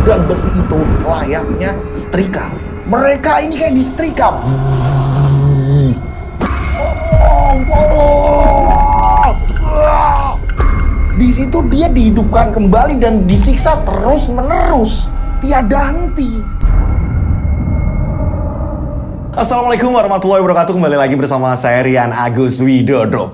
dan besi itu layaknya setrika. Mereka ini kayak disetrika. Di situ dia dihidupkan kembali dan disiksa terus-menerus, tiada henti. Assalamualaikum warahmatullahi wabarakatuh. Kembali lagi bersama saya Rian Agus Widodo.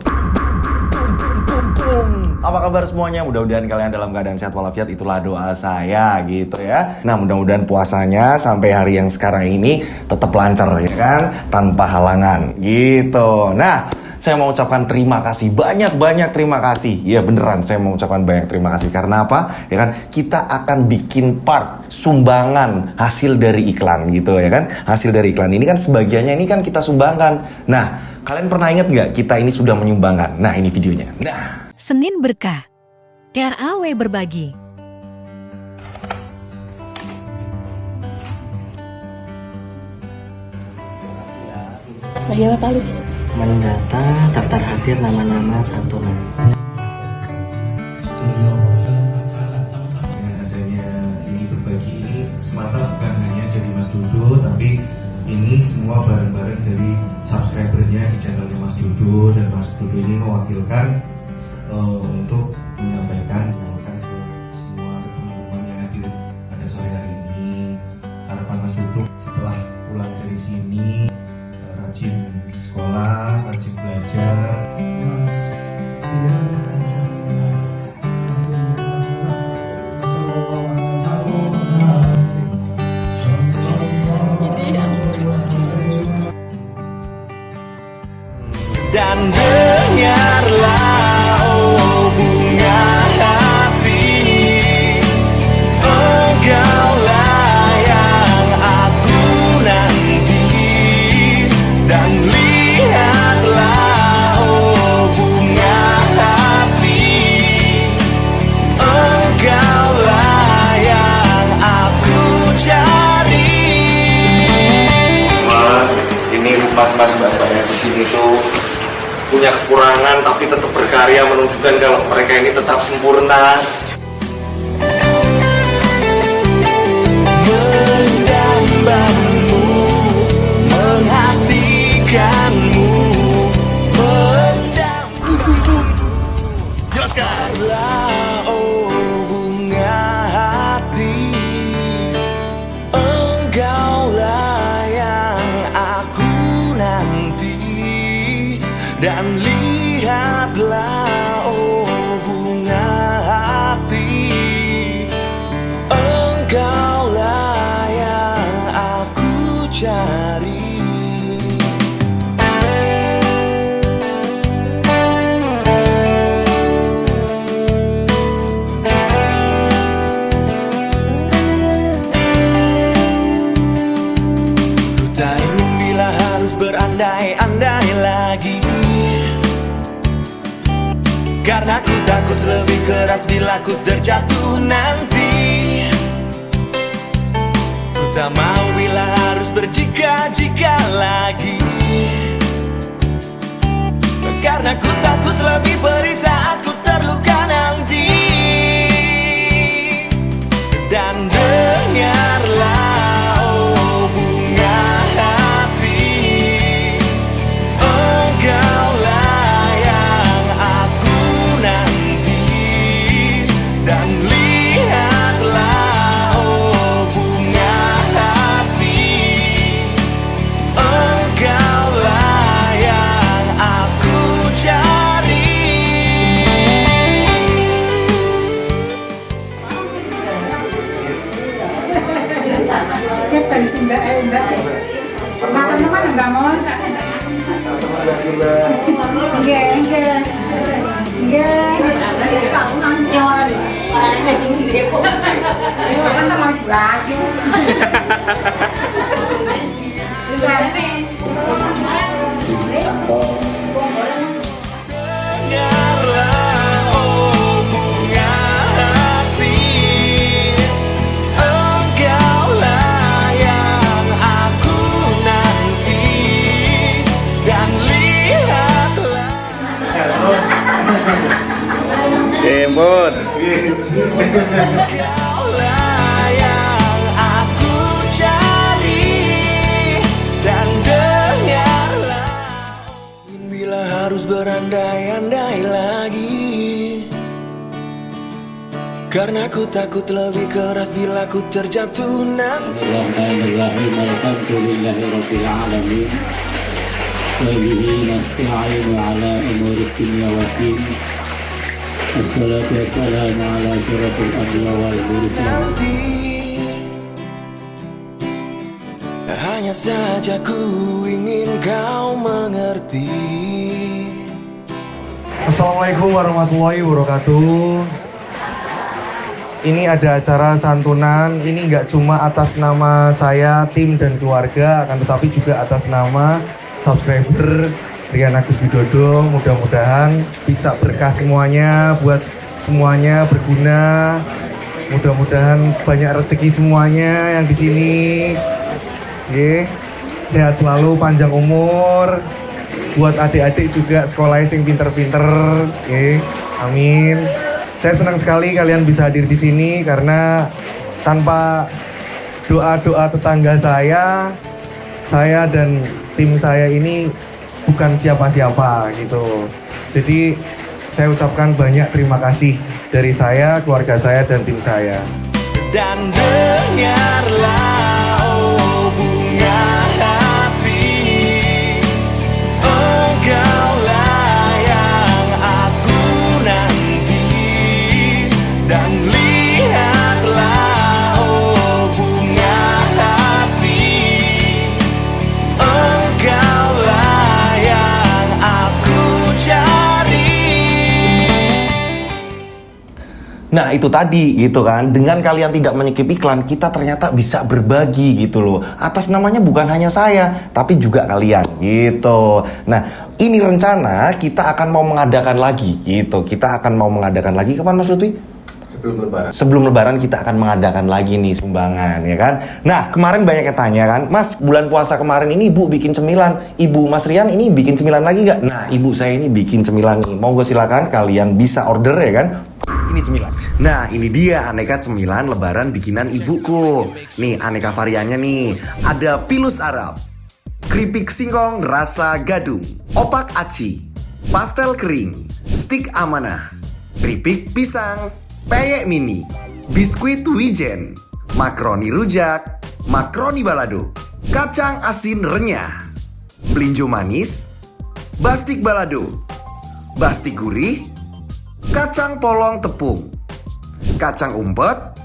Apa kabar semuanya? Mudah-mudahan kalian dalam keadaan sehat walafiat. Itulah doa saya gitu ya. Nah, mudah-mudahan puasanya sampai hari yang sekarang ini tetap lancar ya kan, tanpa halangan gitu. Nah, saya mau ucapkan terima kasih, banyak-banyak terima kasih. Ya beneran, saya mau ucapkan banyak terima kasih. Karena apa? Ya kan, kita akan bikin part sumbangan hasil dari iklan gitu ya kan. Hasil dari iklan ini kan sebagiannya ini kan kita sumbangkan. Nah, kalian pernah ingat nggak kita ini sudah menyumbangkan? Nah, ini videonya. Nah, Senin Berkah, RAW Berbagi. Bagi apa Pak? Mendata daftar hadir nama-nama santunan. Dengan adanya ini berbagi ini semata bukan hanya dari Mas Dodo, tapi ini semua bareng-bareng dari subscribernya di channelnya Mas Dodo, dan Mas Dodo ini mewakilkan untuk menyampaikan ke semua teman-teman yang hadir pada sore hari ini. Harapan Mas Dodo setelah pulang dari sini rajin sekolah, rajin belajar. dan dengarlah oh bunga hati, engkaulah yang aku nanti, dan lihatlah oh bunga hati, engkaulah yang aku cari. Ini mas-mas mbak-mbak yang di sini tuh punya kekurangan tapi tetap berkarya menunjukkan kalau mereka ini tetap sempurna. Mendambamu, menghatikanmu, Yoskala, oh bunga hati, engkaulah yang aku nanti, dan lihatlah oh bunga hati, engkaulah yang aku cari. Ku tak ingin bila harus berandai-andai lagi, karena ku takut lebih keras bila ku terjatuh nanti. Ku tak mau bila harus berjika-jika lagi, karena ku takut lebih perih saat ku terluka nanti. Dan dengarlah oh bunga hati, engkaulah yang aku nanti, dan lihatlah oh bunga hati, engkaulah yang aku cari. Kita di sini mbak. Makan mana nggak mau? Enggak. Makan sama lagi. Dengarlah oh bunga hati, engkaulah yang aku nanti, dan lihatlah. Kebun. Engkaulah yang Karena ku takut lebih keras bila ku terjatuh nanti. Bismillahirrahmanirrahim. Alhamdulillahirabbil alamin. Wa bihi nasta'inu ala umuri dunya waddin. Wassalatu wassalamu ala asyrafil anbiya wal mursalin. Hanya saja ku ingin kau mengerti. Assalamualaikum warahmatullahi wabarakatuh. Ini ada acara santunan. Ini nggak cuma atas nama saya, tim dan keluarga, akan tetapi juga atas nama subscriber Rian Agus Widodo. Mudah-mudahan bisa berkah semuanya, buat semuanya berguna. Mudah-mudahan banyak rezeki semuanya yang di sini. Oke, sehat selalu, panjang umur. Buat adik-adik juga sekolahnya sing pinter-pinter. Oke, amin. Saya senang sekali kalian bisa hadir di sini karena tanpa doa-doa tetangga saya dan tim saya ini bukan siapa-siapa gitu. Jadi saya ucapkan banyak terima kasih dari saya, keluarga saya dan tim saya. Dan dengarlah, oh bunga hati, engkaulah yang aku nanti. Dan lihatlah, oh bunga hati, engkaulah yang aku cari. Nah itu tadi gitu kan, dengan kalian tidak menyikip iklan, kita ternyata bisa berbagi gitu loh. Atas namanya bukan hanya saya, tapi juga kalian gitu. Nah ini rencana kita akan mau mengadakan lagi gitu. Kita akan mau mengadakan lagi kapan Mas Lutfi? Sebelum lebaran kita akan mengadakan lagi nih sumbangan ya kan. Nah kemarin banyak yang tanya kan, Mas bulan puasa kemarin ini ibu bikin cemilan, ibu Mas Rian ini bikin cemilan lagi gak? Nah ibu saya ini bikin cemilan nih, monggo silakan kalian bisa order ya kan. Ini cemilan. Nah ini dia aneka cemilan lebaran bikinan ibuku. Nih aneka variannya nih, ada pilus Arab, keripik singkong rasa gadung, opak aci, pastel kering, stik amanah, keripik pisang, peyek mini, biskuit wijen, makroni rujak, makroni balado, kacang asin renyah, belinjo manis, bastik balado, bastik gurih, kacang polong tepung, kacang umpet,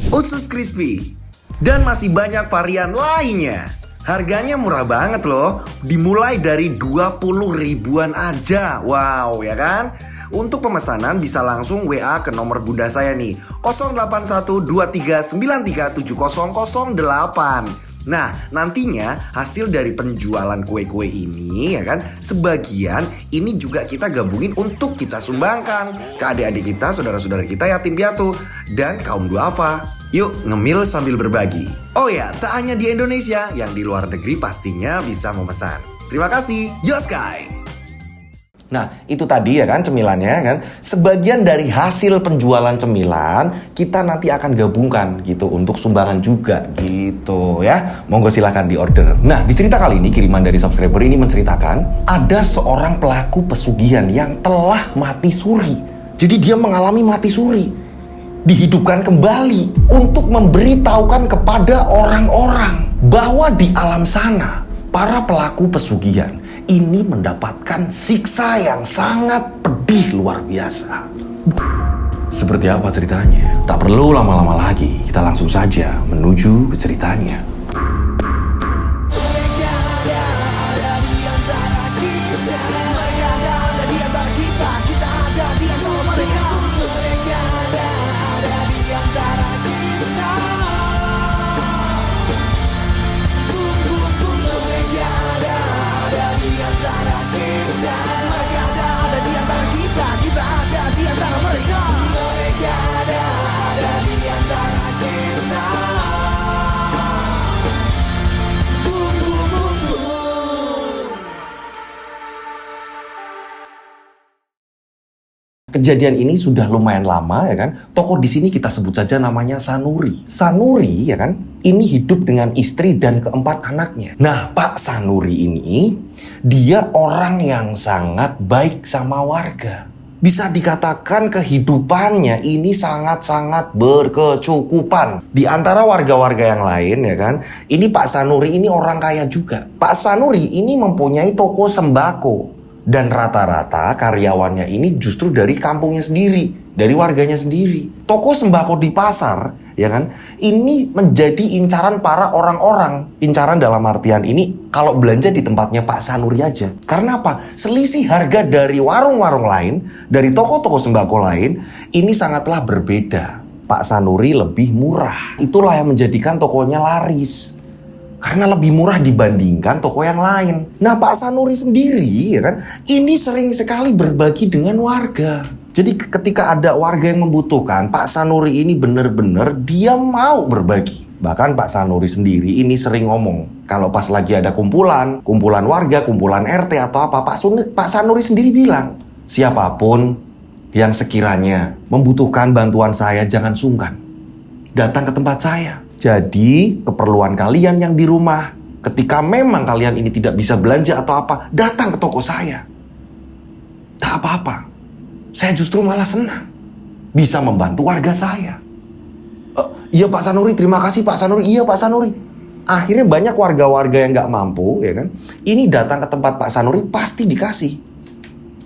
usus crispy, dan masih banyak varian lainnya. Harganya murah banget loh, dimulai dari 20 ribuan aja. Wow ya kan? Untuk pemesanan bisa langsung WA ke nomor bunda saya nih 081239370008. Nah nantinya hasil dari penjualan kue-kue ini ya kan, sebagian ini juga kita gabungin untuk kita sumbangkan ke adik-adik kita, saudara-saudara kita yatim piatu dan kaum duafa. Yuk ngemil sambil berbagi. Oh ya, tak hanya di Indonesia, yang di luar negeri pastinya bisa memesan. Terima kasih, Yoskai. Nah itu tadi ya kan cemilannya kan. Sebagian dari hasil penjualan cemilan kita nanti akan gabungkan gitu untuk sumbangan juga gitu ya. Monggo silahkan di order. Nah di cerita kali ini kiriman dari subscriber ini menceritakan ada seorang pelaku pesugihan yang telah mati suri. Jadi dia mengalami mati suri, dihidupkan kembali untuk memberitahukan kepada orang-orang bahwa di alam sana para pelaku pesugihan ini mendapatkan siksa yang sangat pedih luar biasa. Seperti apa ceritanya? Tak perlu lama-lama lagi, kita langsung saja menuju ke ceritanya. Kejadian ini sudah lumayan lama ya kan. Tokoh di sini kita sebut saja namanya Sanuri. Sanuri ya kan, ini hidup dengan istri dan keempat anaknya. Nah, Pak Sanuri ini dia orang yang sangat baik sama warga. Bisa dikatakan kehidupannya ini sangat-sangat berkecukupan. Di antara warga-warga yang lain ya kan, ini Pak Sanuri ini orang kaya juga. Pak Sanuri ini mempunyai toko sembako. Dan rata-rata karyawannya ini justru dari kampungnya sendiri, dari warganya sendiri. Toko sembako di pasar, ya kan, ini menjadi incaran para orang-orang. Incaran dalam artian ini kalau belanja di tempatnya Pak Sanuri aja. Karena apa? Selisih harga dari warung-warung lain, dari toko-toko sembako lain, ini sangatlah berbeda. Pak Sanuri lebih murah. Itulah yang menjadikan tokonya laris. Karena lebih murah dibandingkan toko yang lain. Nah, Pak Sanuri sendiri ya kan, ini sering sekali berbagi dengan warga. Jadi ketika ada warga yang membutuhkan, Pak Sanuri ini benar-benar dia mau berbagi. Bahkan Pak Sanuri sendiri ini sering ngomong, kalau pas lagi ada kumpulan warga, kumpulan RT atau apa, Pak Sanuri sendiri bilang, siapapun yang sekiranya membutuhkan bantuan saya jangan sungkan, datang ke tempat saya. Jadi, keperluan kalian yang di rumah, ketika memang kalian ini tidak bisa belanja atau apa, datang ke toko saya. Tak apa-apa. Saya justru malah senang bisa membantu warga saya. Iya Pak Sanuri, terima kasih Pak Sanuri. Iya Pak Sanuri. Akhirnya banyak warga-warga yang nggak mampu, ya kan? Ini datang ke tempat Pak Sanuri pasti dikasih.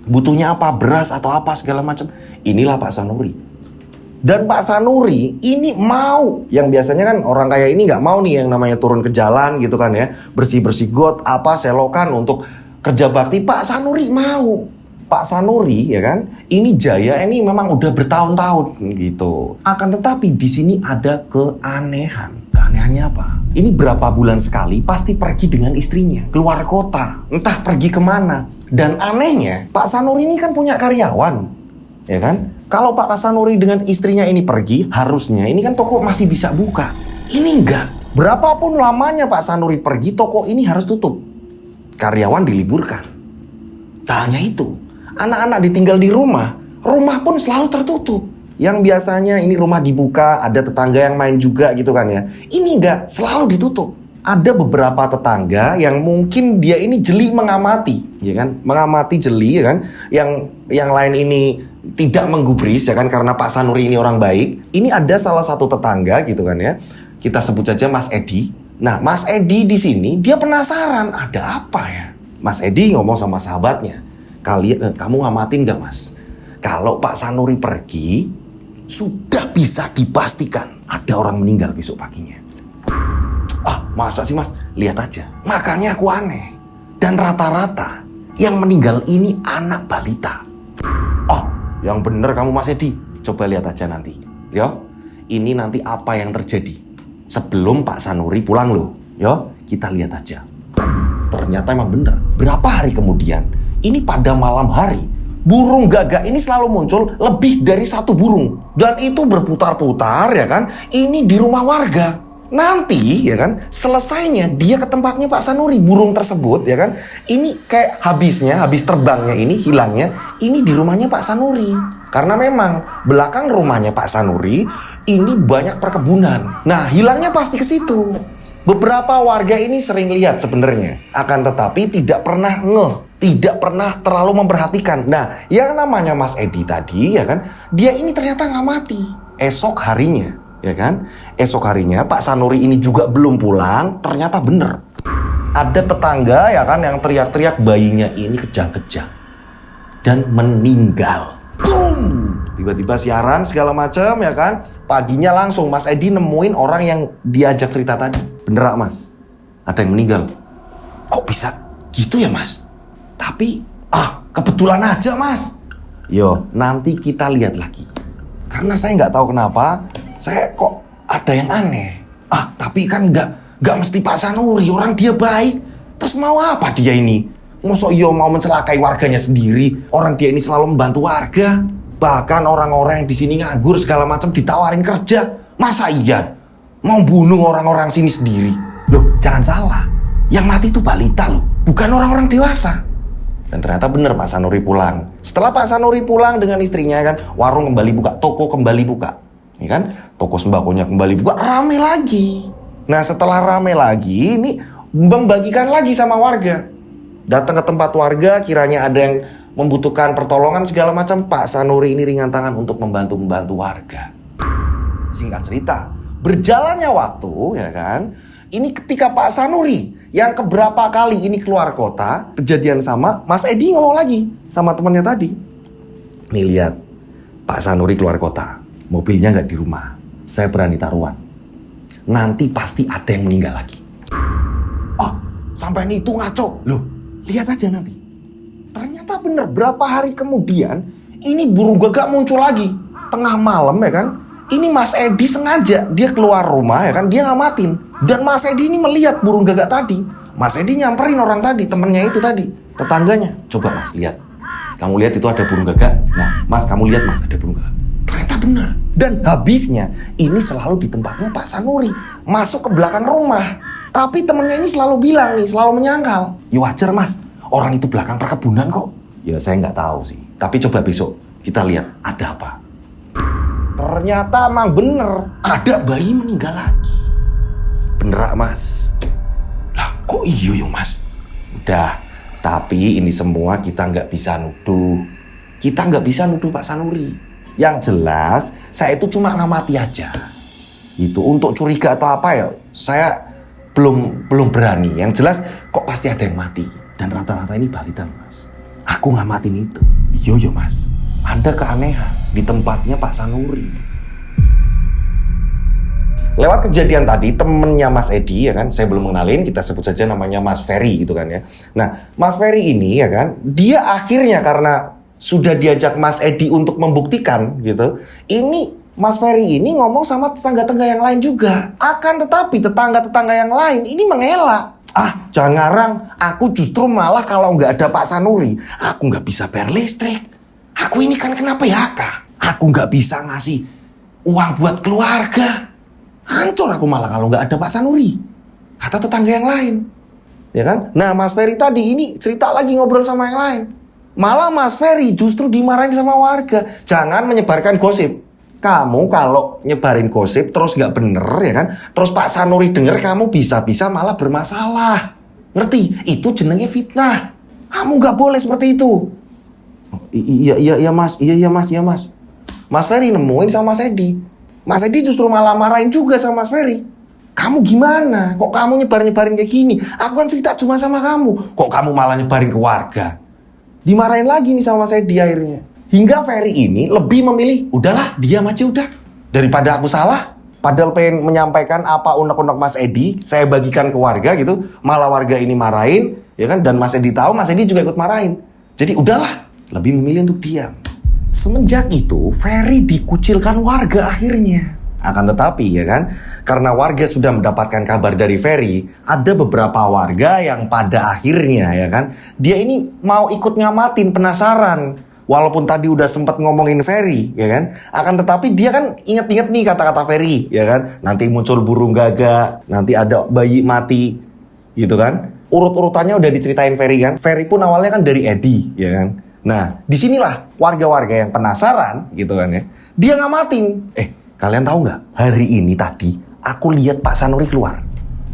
Butuhnya apa? Beras atau apa segala macam. Inilah Pak Sanuri. Dan Pak Sanuri ini mau, yang biasanya kan orang kaya ini nggak mau nih yang namanya turun ke jalan gitu kan ya, bersih-bersih got, apa selokan untuk kerja bakti. Pak Sanuri mau. Pak Sanuri ya kan, ini jaya ini memang udah bertahun-tahun gitu. Akan tetapi di sini ada keanehan. Keanehannya apa? Ini berapa bulan sekali pasti pergi dengan istrinya keluar kota, entah pergi kemana. Dan anehnya Pak Sanuri ini kan punya karyawan, ya kan? Kalau Pak Sanuri dengan istrinya ini pergi, harusnya ini kan toko masih bisa buka. Ini enggak. Berapapun lamanya Pak Sanuri pergi, toko ini harus tutup. Karyawan diliburkan. Tak hanya itu, anak-anak ditinggal di rumah pun selalu tertutup. Yang biasanya ini rumah dibuka, ada tetangga yang main juga gitu kan ya. Ini enggak, selalu ditutup. Ada beberapa tetangga yang mungkin dia ini jeli mengamati, ya kan? Mengamati jeli, ya kan? Yang lain ini tidak menggubris, ya kan? Karena Pak Sanuri ini orang baik. Ini ada salah satu tetangga gitu kan ya. Kita sebut saja Mas Edi. Nah, Mas Edi di sini dia penasaran ada apa ya? Mas Edi ngomong sama sahabatnya, kamu ngamatin nggak Mas? Kalau Pak Sanuri pergi, sudah bisa dipastikan ada orang meninggal besok paginya. Masa sih Mas? Lihat aja. Makanya aku aneh. Dan rata-rata yang meninggal ini anak balita. Yang bener kamu Mas Edi. Coba lihat aja nanti. Yo, ini nanti apa yang terjadi sebelum Pak Sanuri pulang loh. Yo, kita lihat aja. Ternyata emang bener. Berapa hari kemudian, ini pada malam hari, burung gagak ini selalu muncul lebih dari satu burung. Dan itu berputar-putar ya kan. Ini di rumah warga. Nanti ya kan, selesainya dia ke tempatnya Pak Sanuri, burung tersebut ya kan, ini kayak habis terbangnya ini, hilangnya ini di rumahnya Pak Sanuri. Karena memang belakang rumahnya Pak Sanuri ini banyak perkebunan. Nah, hilangnya pasti ke situ. Beberapa warga ini sering lihat sebenarnya, akan tetapi tidak pernah tidak pernah terlalu memperhatikan. Nah, yang namanya Mas Edi tadi ya kan, dia ini ternyata ngamati. Esok harinya ya kan, esok harinya Pak Sanuri ini juga belum pulang. Ternyata bener, ada tetangga ya kan yang teriak-teriak bayinya ini kejang-kejang dan meninggal. Boom! Tiba-tiba siaran segala macam ya kan. Paginya langsung Mas Edi nemuin orang yang diajak cerita tadi. Bener gak Mas? Ada yang meninggal. Kok bisa gitu ya Mas? Tapi kebetulan aja Mas. Yo, nanti kita lihat lagi. Karena saya nggak tahu kenapa, saya kok ada yang aneh. Tapi kan nggak mesti Pak Sanuri, orang dia baik. Terus mau apa dia ini? Masa iya mau mencelakai warganya sendiri? Orang dia ini selalu membantu warga. Bahkan orang-orang yang di sini nganggur segala macam ditawarin kerja. Masa iya mau bunuh orang-orang sini sendiri? Loh, jangan salah. Yang mati itu balita loh, bukan orang-orang dewasa. Dan ternyata benar Pak Sanuri pulang. Setelah Pak Sanuri pulang dengan istrinya kan, warung kembali buka, toko kembali buka. Ya kan? Toko sembakonya kembali buka, rame lagi. Nah, setelah rame lagi, ini membagikan lagi sama warga. Datang ke tempat warga, kiranya ada yang membutuhkan pertolongan segala macam, Pak Sanuri ini ringan tangan untuk membantu warga. Singkat cerita, berjalannya waktu, ya kan, ini ketika Pak Sanuri yang keberapa kali ini keluar kota, kejadian sama, Mas Edi ngomong lagi sama temannya tadi. Nih lihat, Pak Sanuri keluar kota, mobilnya nggak di rumah. Saya berani taruhan, nanti pasti ada yang meninggal lagi. Oh, sampai itu ngaco. Loh, lihat aja nanti. Ternyata bener, berapa hari kemudian ini burung gagak muncul lagi. Tengah malam, ya kan. Ini Mas Edi sengaja, dia keluar rumah, ya kan, dia ngamatin. Dan Mas Edi ini melihat burung gagak tadi. Mas Edi nyamperin orang tadi, temennya itu tadi, tetangganya. Coba Mas, lihat. Kamu lihat itu ada burung gagak. Nah, Mas, kamu lihat Mas, ada burung gagak. Ternyata benar. Dan habisnya, ini selalu di tempatnya Pak Sanuri. Masuk ke belakang rumah. Tapi temennya ini selalu bilang nih, selalu menyangkal. Ya wajar Mas, orang itu belakang perkebunan kok. Ya saya nggak tahu sih. Tapi coba besok kita lihat ada apa. Ternyata emang bener, ada bayi meninggal lagi. Benerak Mas. Lah kok iyo Mas? Udah, tapi ini semua kita nggak bisa nuduh. Kita nggak bisa nuduh Pak Sanuri. Yang jelas, saya itu cuma ngamati aja. Itu untuk curiga atau apa ya, saya belum berani. Yang jelas kok pasti ada yang mati. Dan rata-rata ini balita Mas. Aku ngamatin itu. Iya Mas, ada keanehan di tempatnya Pak Sanuri. Lewat kejadian tadi, temennya Mas Edi, ya kan, saya belum mengenalin, kita sebut saja namanya Mas Ferry gitu kan ya. Nah, Mas Ferry ini ya kan, dia akhirnya karena sudah diajak Mas Edi untuk membuktikan gitu, ini Mas Ferry ini ngomong sama tetangga-tetangga yang lain juga. Akan tetapi tetangga-tetangga yang lain ini mengelak. Ah, jangan ngarang. Aku justru malah kalau nggak ada Pak Sanuri, aku nggak bisa bayar listrik. Aku ini kan kena PHK. Aku nggak bisa ngasih uang buat keluarga. Hancur aku malah kalau nggak ada Pak Sanuri. Kata tetangga yang lain. Ya kan? Nah, Mas Ferry tadi ini cerita lagi ngobrol sama yang lain. Malah Mas Ferry justru dimarahin sama warga. Jangan menyebarkan gosip. Kamu kalau nyebarin gosip terus nggak bener ya kan, terus Pak Sanuri denger, kamu bisa-bisa malah bermasalah. Ngerti? Itu jenenge fitnah. Kamu nggak boleh seperti itu. Oh, iya Mas. Mas Ferry nemuin sama Mas Edi. Mas Edi justru malah marahin juga sama Mas Ferry. Kamu gimana? Kok kamu nyebarin kayak gini? Aku kan cerita cuma sama kamu. Kok kamu malah nyebarin ke warga? Dimarahin lagi nih sama Mas Edi akhirnya. Hingga Ferry ini lebih memilih, udahlah diam aja udah. Daripada aku salah, padahal pengen menyampaikan apa unek-unek Mas Edi, saya bagikan ke warga gitu, malah warga ini marahin, ya kan? Dan Mas Edi tahu, Mas Edi juga ikut marahin. Jadi udahlah, lebih memilih untuk diam. Semenjak itu, Ferry dikucilkan warga akhirnya. Akan tetapi ya kan, karena warga sudah mendapatkan kabar dari Ferry, ada beberapa warga yang pada akhirnya ya kan, dia ini mau ikut ngamatin, penasaran. Walaupun tadi udah sempat ngomongin Ferry, ya kan? Akan tetapi dia kan inget-inget nih kata-kata Ferry, ya kan? Nanti muncul burung gagak, nanti ada bayi mati, gitu kan? Urut-urutannya udah diceritain Ferry kan? Ferry pun awalnya kan dari Edi, ya kan? Nah, disinilah warga-warga yang penasaran, gitu kan ya? Dia ngamatin. Kalian tahu nggak? Hari ini tadi aku lihat Pak Sanuri keluar.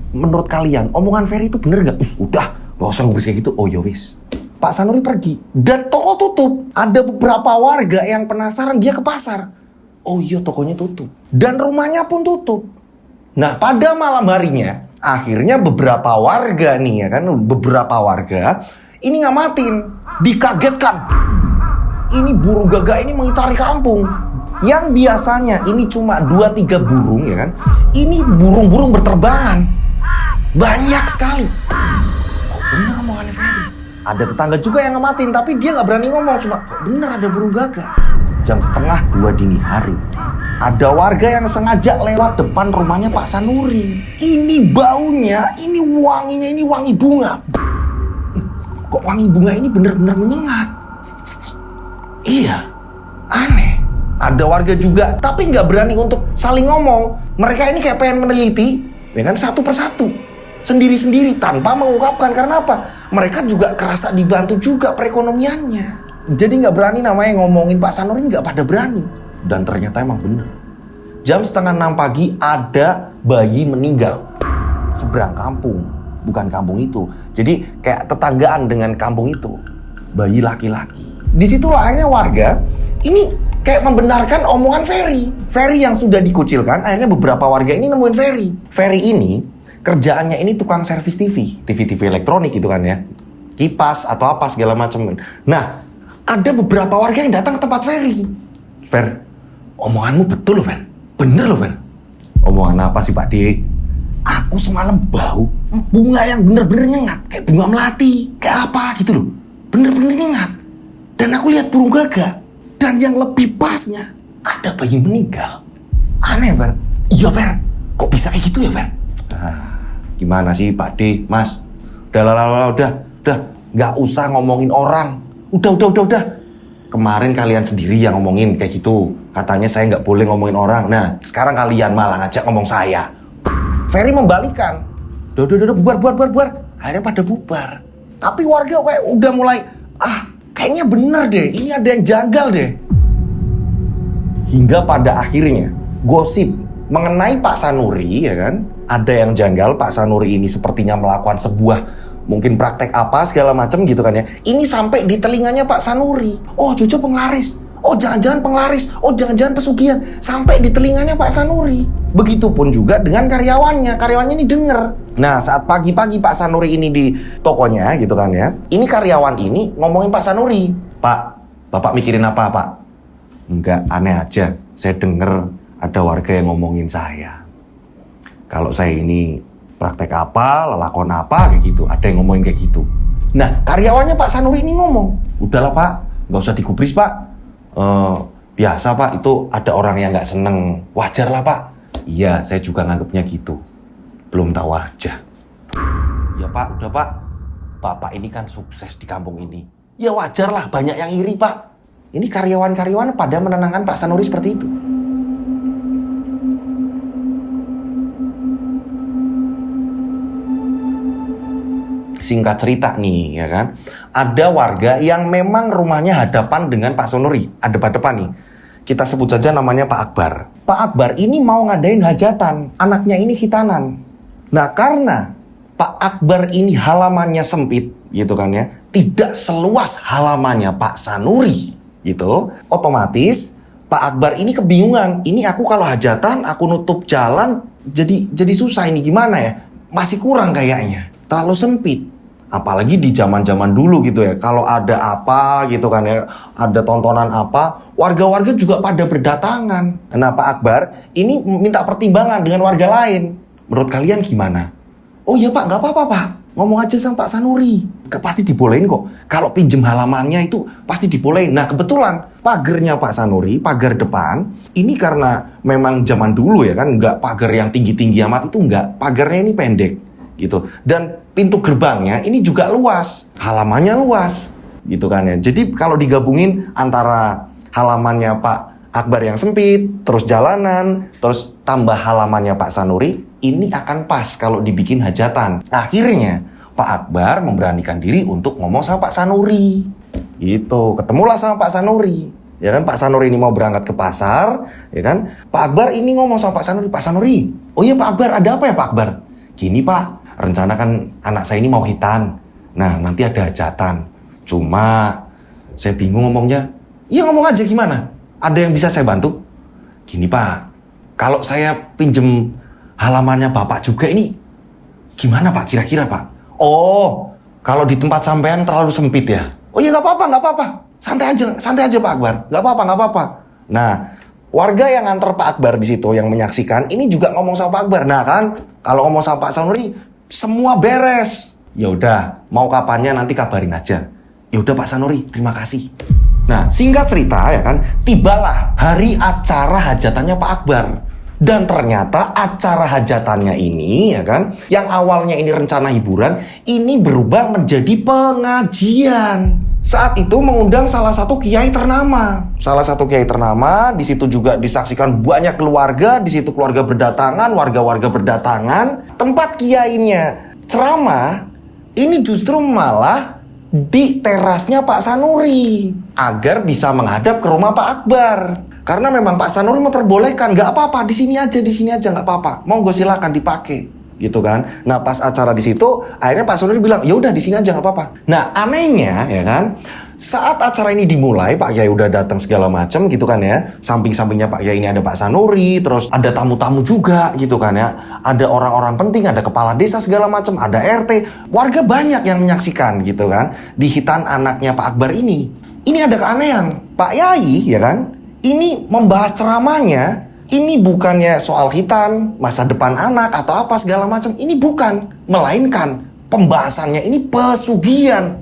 Menurut kalian, omongan Ferry itu bener nggak? Udah, nggak usah ngomong kayak gitu. Oh ya wis. Pak Sanuri pergi dan toko tutup. Ada beberapa warga yang penasaran, dia ke pasar. Oh iya, tokonya tutup dan rumahnya pun tutup. Nah, pada malam harinya akhirnya beberapa warga nih ya kan, beberapa warga ini ngamatin, dikagetkan. Ini burung gagak ini mengitari kampung. Yang biasanya ini cuma 2-3 burung ya kan, ini burung-burung berterbangan. Banyak sekali. Kok bener omongannya Ferry? Ada tetangga juga yang ngamatin, tapi dia nggak berani ngomong, cuma kok bener ada burung gagak. Jam 1:30 dini hari, ada warga yang sengaja lewat depan rumahnya Pak Sanuri. Ini baunya, ini wanginya, ini wangi bunga. Kok wangi bunga ini bener-bener menyengat? Iya, aneh. Ada warga juga, tapi nggak berani untuk saling ngomong. Mereka ini kayak pengen meneliti, ya kan, satu persatu, sendiri-sendiri, tanpa mengungkapkan. Karena apa? Mereka juga kerasa dibantu juga perekonomiannya. Jadi nggak berani namanya ngomongin Pak Sanuri, nggak pada berani. Dan ternyata emang bener. Jam 5:30 pagi ada bayi meninggal seberang kampung, bukan kampung itu. Jadi kayak tetanggaan dengan kampung itu. Bayi laki-laki. Disitulah akhirnya warga ini kayak membenarkan omongan Ferry. Ferry yang sudah dikucilkan, akhirnya beberapa warga ini nemuin Ferry. Ferry ini kerjaannya ini tukang servis TV elektronik gitu kan ya, kipas atau apa segala macam. Nah, ada beberapa warga yang datang ke tempat Ferry. Fer, omonganmu betul loh Fer, bener loh Fer. Omongan apa sih Pak D? Aku semalam bau bunga yang bener-bener nyengat, kayak bunga melati, kayak apa gitu loh, bener-bener nyengat. Dan aku lihat burung gagak, dan yang lebih pasnya ada bayi meninggal. Aneh Fer. Iya Fer, kok bisa kayak gitu ya Fer? Gimana sih Pak D, Mas? Udah, nggak usah ngomongin orang. Udah. Kemarin kalian sendiri yang ngomongin kayak gitu. Katanya saya nggak boleh ngomongin orang. Nah, sekarang kalian malah ngajak ngomong saya. Ferry membalikan. Udah, bubar. Akhirnya pada bubar. Tapi warga kayak udah mulai, kayaknya bener deh, ini ada yang janggal deh. Hingga pada akhirnya, gosip mengenai Pak Sanuri, ya kan, ada yang janggal. Pak Sanuri ini sepertinya melakukan sebuah mungkin praktek apa segala macam gitu kan ya. Ini sampai di telinganya Pak Sanuri. Oh, Jojo penglaris. Oh, jangan-jangan penglaris. Oh, jangan-jangan pesugihan. Sampai di telinganya Pak Sanuri. Begitupun juga dengan karyawannya. Karyawannya ini denger. Nah, saat pagi-pagi Pak Sanuri ini di tokonya gitu kan ya. Ini karyawan ini ngomongin Pak Sanuri. Pak, Bapak mikirin apa Pak? Enggak, aneh aja. Saya denger ada warga yang ngomongin saya. Kalau saya ini praktek apa, lelakon apa, kayak gitu. Ada yang ngomongin kayak gitu. Nah, karyawannya Pak Sanuri ini ngomong, udahlah Pak, nggak usah digubris Pak. Biasa Pak, itu ada orang yang nggak seneng. Wajar lah Pak. Iya, saya juga nganggapnya gitu. Belum tahu aja. Ya Pak, udah Pak. Bapak ini kan sukses di kampung ini. Ya wajar lah, banyak yang iri Pak. Ini karyawan-karyawan pada menenangkan Pak Sanuri seperti itu. Singkat cerita nih, ya kan, ada warga yang memang rumahnya hadapan dengan Pak Sanuri, hadap-hadapan nih. Kita sebut saja namanya Pak Akbar. Pak Akbar ini mau ngadain hajatan, anaknya ini khitanan. Nah, karena Pak Akbar ini halamannya sempit, gitu kan ya, tidak seluas halamannya Pak Sanuri, gitu. Otomatis Pak Akbar ini kebingungan. Ini aku kalau hajatan, aku nutup jalan, jadi susah ini gimana ya? Masih kurang kayaknya, terlalu sempit. Apalagi di zaman-zaman dulu gitu ya, kalau ada apa gitu kan ya, ada tontonan apa, warga-warga juga pada berdatangan. Nah, Pak Akbar ini minta pertimbangan dengan warga lain. Menurut kalian gimana? Oh iya Pak, nggak apa-apa Pak, ngomong aja sama Pak Sanuri. Pasti dibolehin kok. Kalau pinjem halamannya itu pasti dibolehin. Nah, kebetulan pagernya Pak Sanuri, pagar depan, ini karena memang zaman dulu ya kan, nggak pagar yang tinggi-tinggi amat itu nggak. Pagarnya ini pendek gitu. Dan pintu gerbangnya ini juga luas, halamannya luas, gitu kan ya. Jadi kalau digabungin antara halamannya Pak Akbar yang sempit, terus jalanan, terus tambah halamannya Pak Sanuri, ini akan pas kalau dibikin hajatan. Akhirnya Pak Akbar memberanikan diri untuk ngomong sama Pak Sanuri. Gitu, ketemulah sama Pak Sanuri. Ya kan, Pak Sanuri ini mau berangkat ke pasar, ya kan. Pak Akbar ini ngomong sama Pak Sanuri, Pak Sanuri, oh iya Pak Akbar, ada apa ya Pak Akbar? Gini Pak, rencana kan anak saya ini mau khitan. Nah, nanti ada hajatan. Cuma saya bingung ngomongnya. Iya, ngomong aja gimana? Ada yang bisa saya bantu? Gini Pak, kalau saya pinjem halamannya Bapak juga ini gimana Pak kira-kira Pak? Oh, kalau di tempat sampean terlalu sempit ya? Oh iya, nggak apa-apa. Santai aja Pak Akbar. Nggak apa-apa. Nah, warga yang nganter Pak Akbar di situ, yang menyaksikan, ini juga ngomong sama Pak Akbar. Nah kan, kalau ngomong sama Pak Sanuri, semua beres. Ya udah, mau kapannya nanti kabarin aja. Ya udah Pak Sanuri, terima kasih. Nah, singkat cerita ya kan, tibalah hari acara hajatannya Pak Akbar. Dan ternyata acara hajatannya ini ya kan, yang awalnya ini rencana hiburan, ini berubah menjadi pengajian. Saat itu mengundang salah satu kiai ternama. Di situ juga disaksikan banyak keluarga, di situ keluarga berdatangan, warga-warga berdatangan. Tempat kiainya ceramah, ini justru malah di terasnya Pak Sanuri agar bisa menghadap ke rumah Pak Akbar. Karena memang Pak Sanuri memperbolehkan, nggak apa-apa, di sini aja nggak apa-apa, monggo silakan dipakai. gitu kan. Nah pas acara di situ akhirnya Pak Sanuri bilang ya udah di sini aja nggak apa-apa. Nah anehnya ya kan, saat acara ini dimulai Pak Kiai udah datang segala macam gitu kan ya. Samping-sampingnya Pak Kiai ini ada Pak Sanuri, terus ada tamu-tamu juga gitu kan ya. Ada orang-orang penting, ada kepala desa segala macam, ada RT, warga banyak yang menyaksikan gitu kan. Di hitan anaknya Pak Akbar ini ada keanehan. Pak Yai ya kan, ini membahas ceramahnya. Ini bukannya soal hitan, masa depan anak atau apa segala macam. Ini bukan, melainkan pembahasannya ini pesugihan.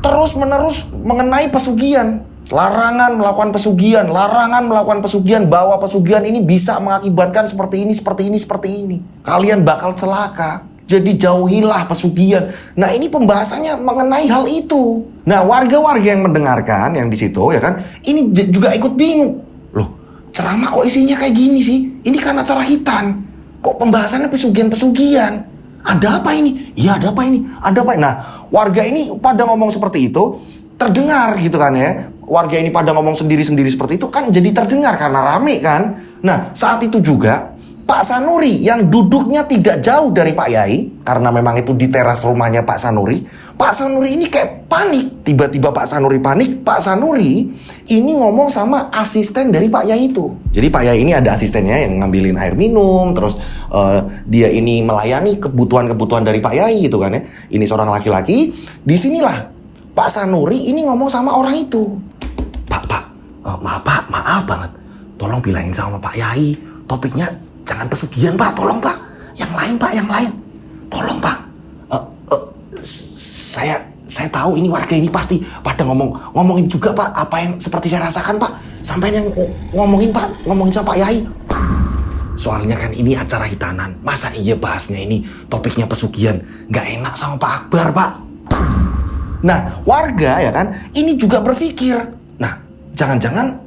Terus menerus mengenai pesugihan. Larangan melakukan pesugihan, larangan melakukan pesugihan, bahwa pesugihan ini bisa mengakibatkan seperti ini, seperti ini, seperti ini. Kalian bakal celaka. Jadi jauhilah pesugihan. Nah ini pembahasannya mengenai hal itu. Nah warga-warga yang mendengarkan yang di situ ya kan, ini juga ikut bingung. Loh, ceramah kok isinya kayak gini sih? Ini kan acara hitan. Kok pembahasannya pesugihan-pesugihan? Ada apa ini? Iya ada apa ini? Ada apa? Nah warga ini pada ngomong seperti itu, terdengar gitu kan ya. Warga ini pada ngomong sendiri-sendiri seperti itu kan jadi terdengar karena rame kan. Nah saat itu juga Pak Sanuri yang duduknya tidak jauh dari Pak Yai, karena memang itu di teras rumahnya Pak Sanuri. Pak Sanuri ini kayak panik. Tiba-tiba Pak Sanuri panik. Pak Sanuri ini ngomong sama asisten dari Pak Yai itu. Jadi Pak Yai ini ada asistennya yang ngambilin air minum, terus dia ini melayani kebutuhan-kebutuhan dari Pak Yai gitu kan ya. Ini seorang laki-laki. Disinilah Pak Sanuri ini ngomong sama orang itu. Maaf banget. Tolong bilangin sama Pak Yai, topiknya jangan pesugihan Pak, tolong Pak. Yang lain. Tolong Pak. Saya tahu ini warga ini pasti pada ngomongin juga Pak apa yang seperti saya rasakan Pak. Sampai yang ngomongin Pak, ngomongin sama Pak Yai. Soalnya kan ini acara hitanan. Masa iya bahasnya ini topiknya pesugihan? Nggak enak sama Pak Akbar Pak. Nah warga ya kan ini juga berpikir, nah jangan-jangan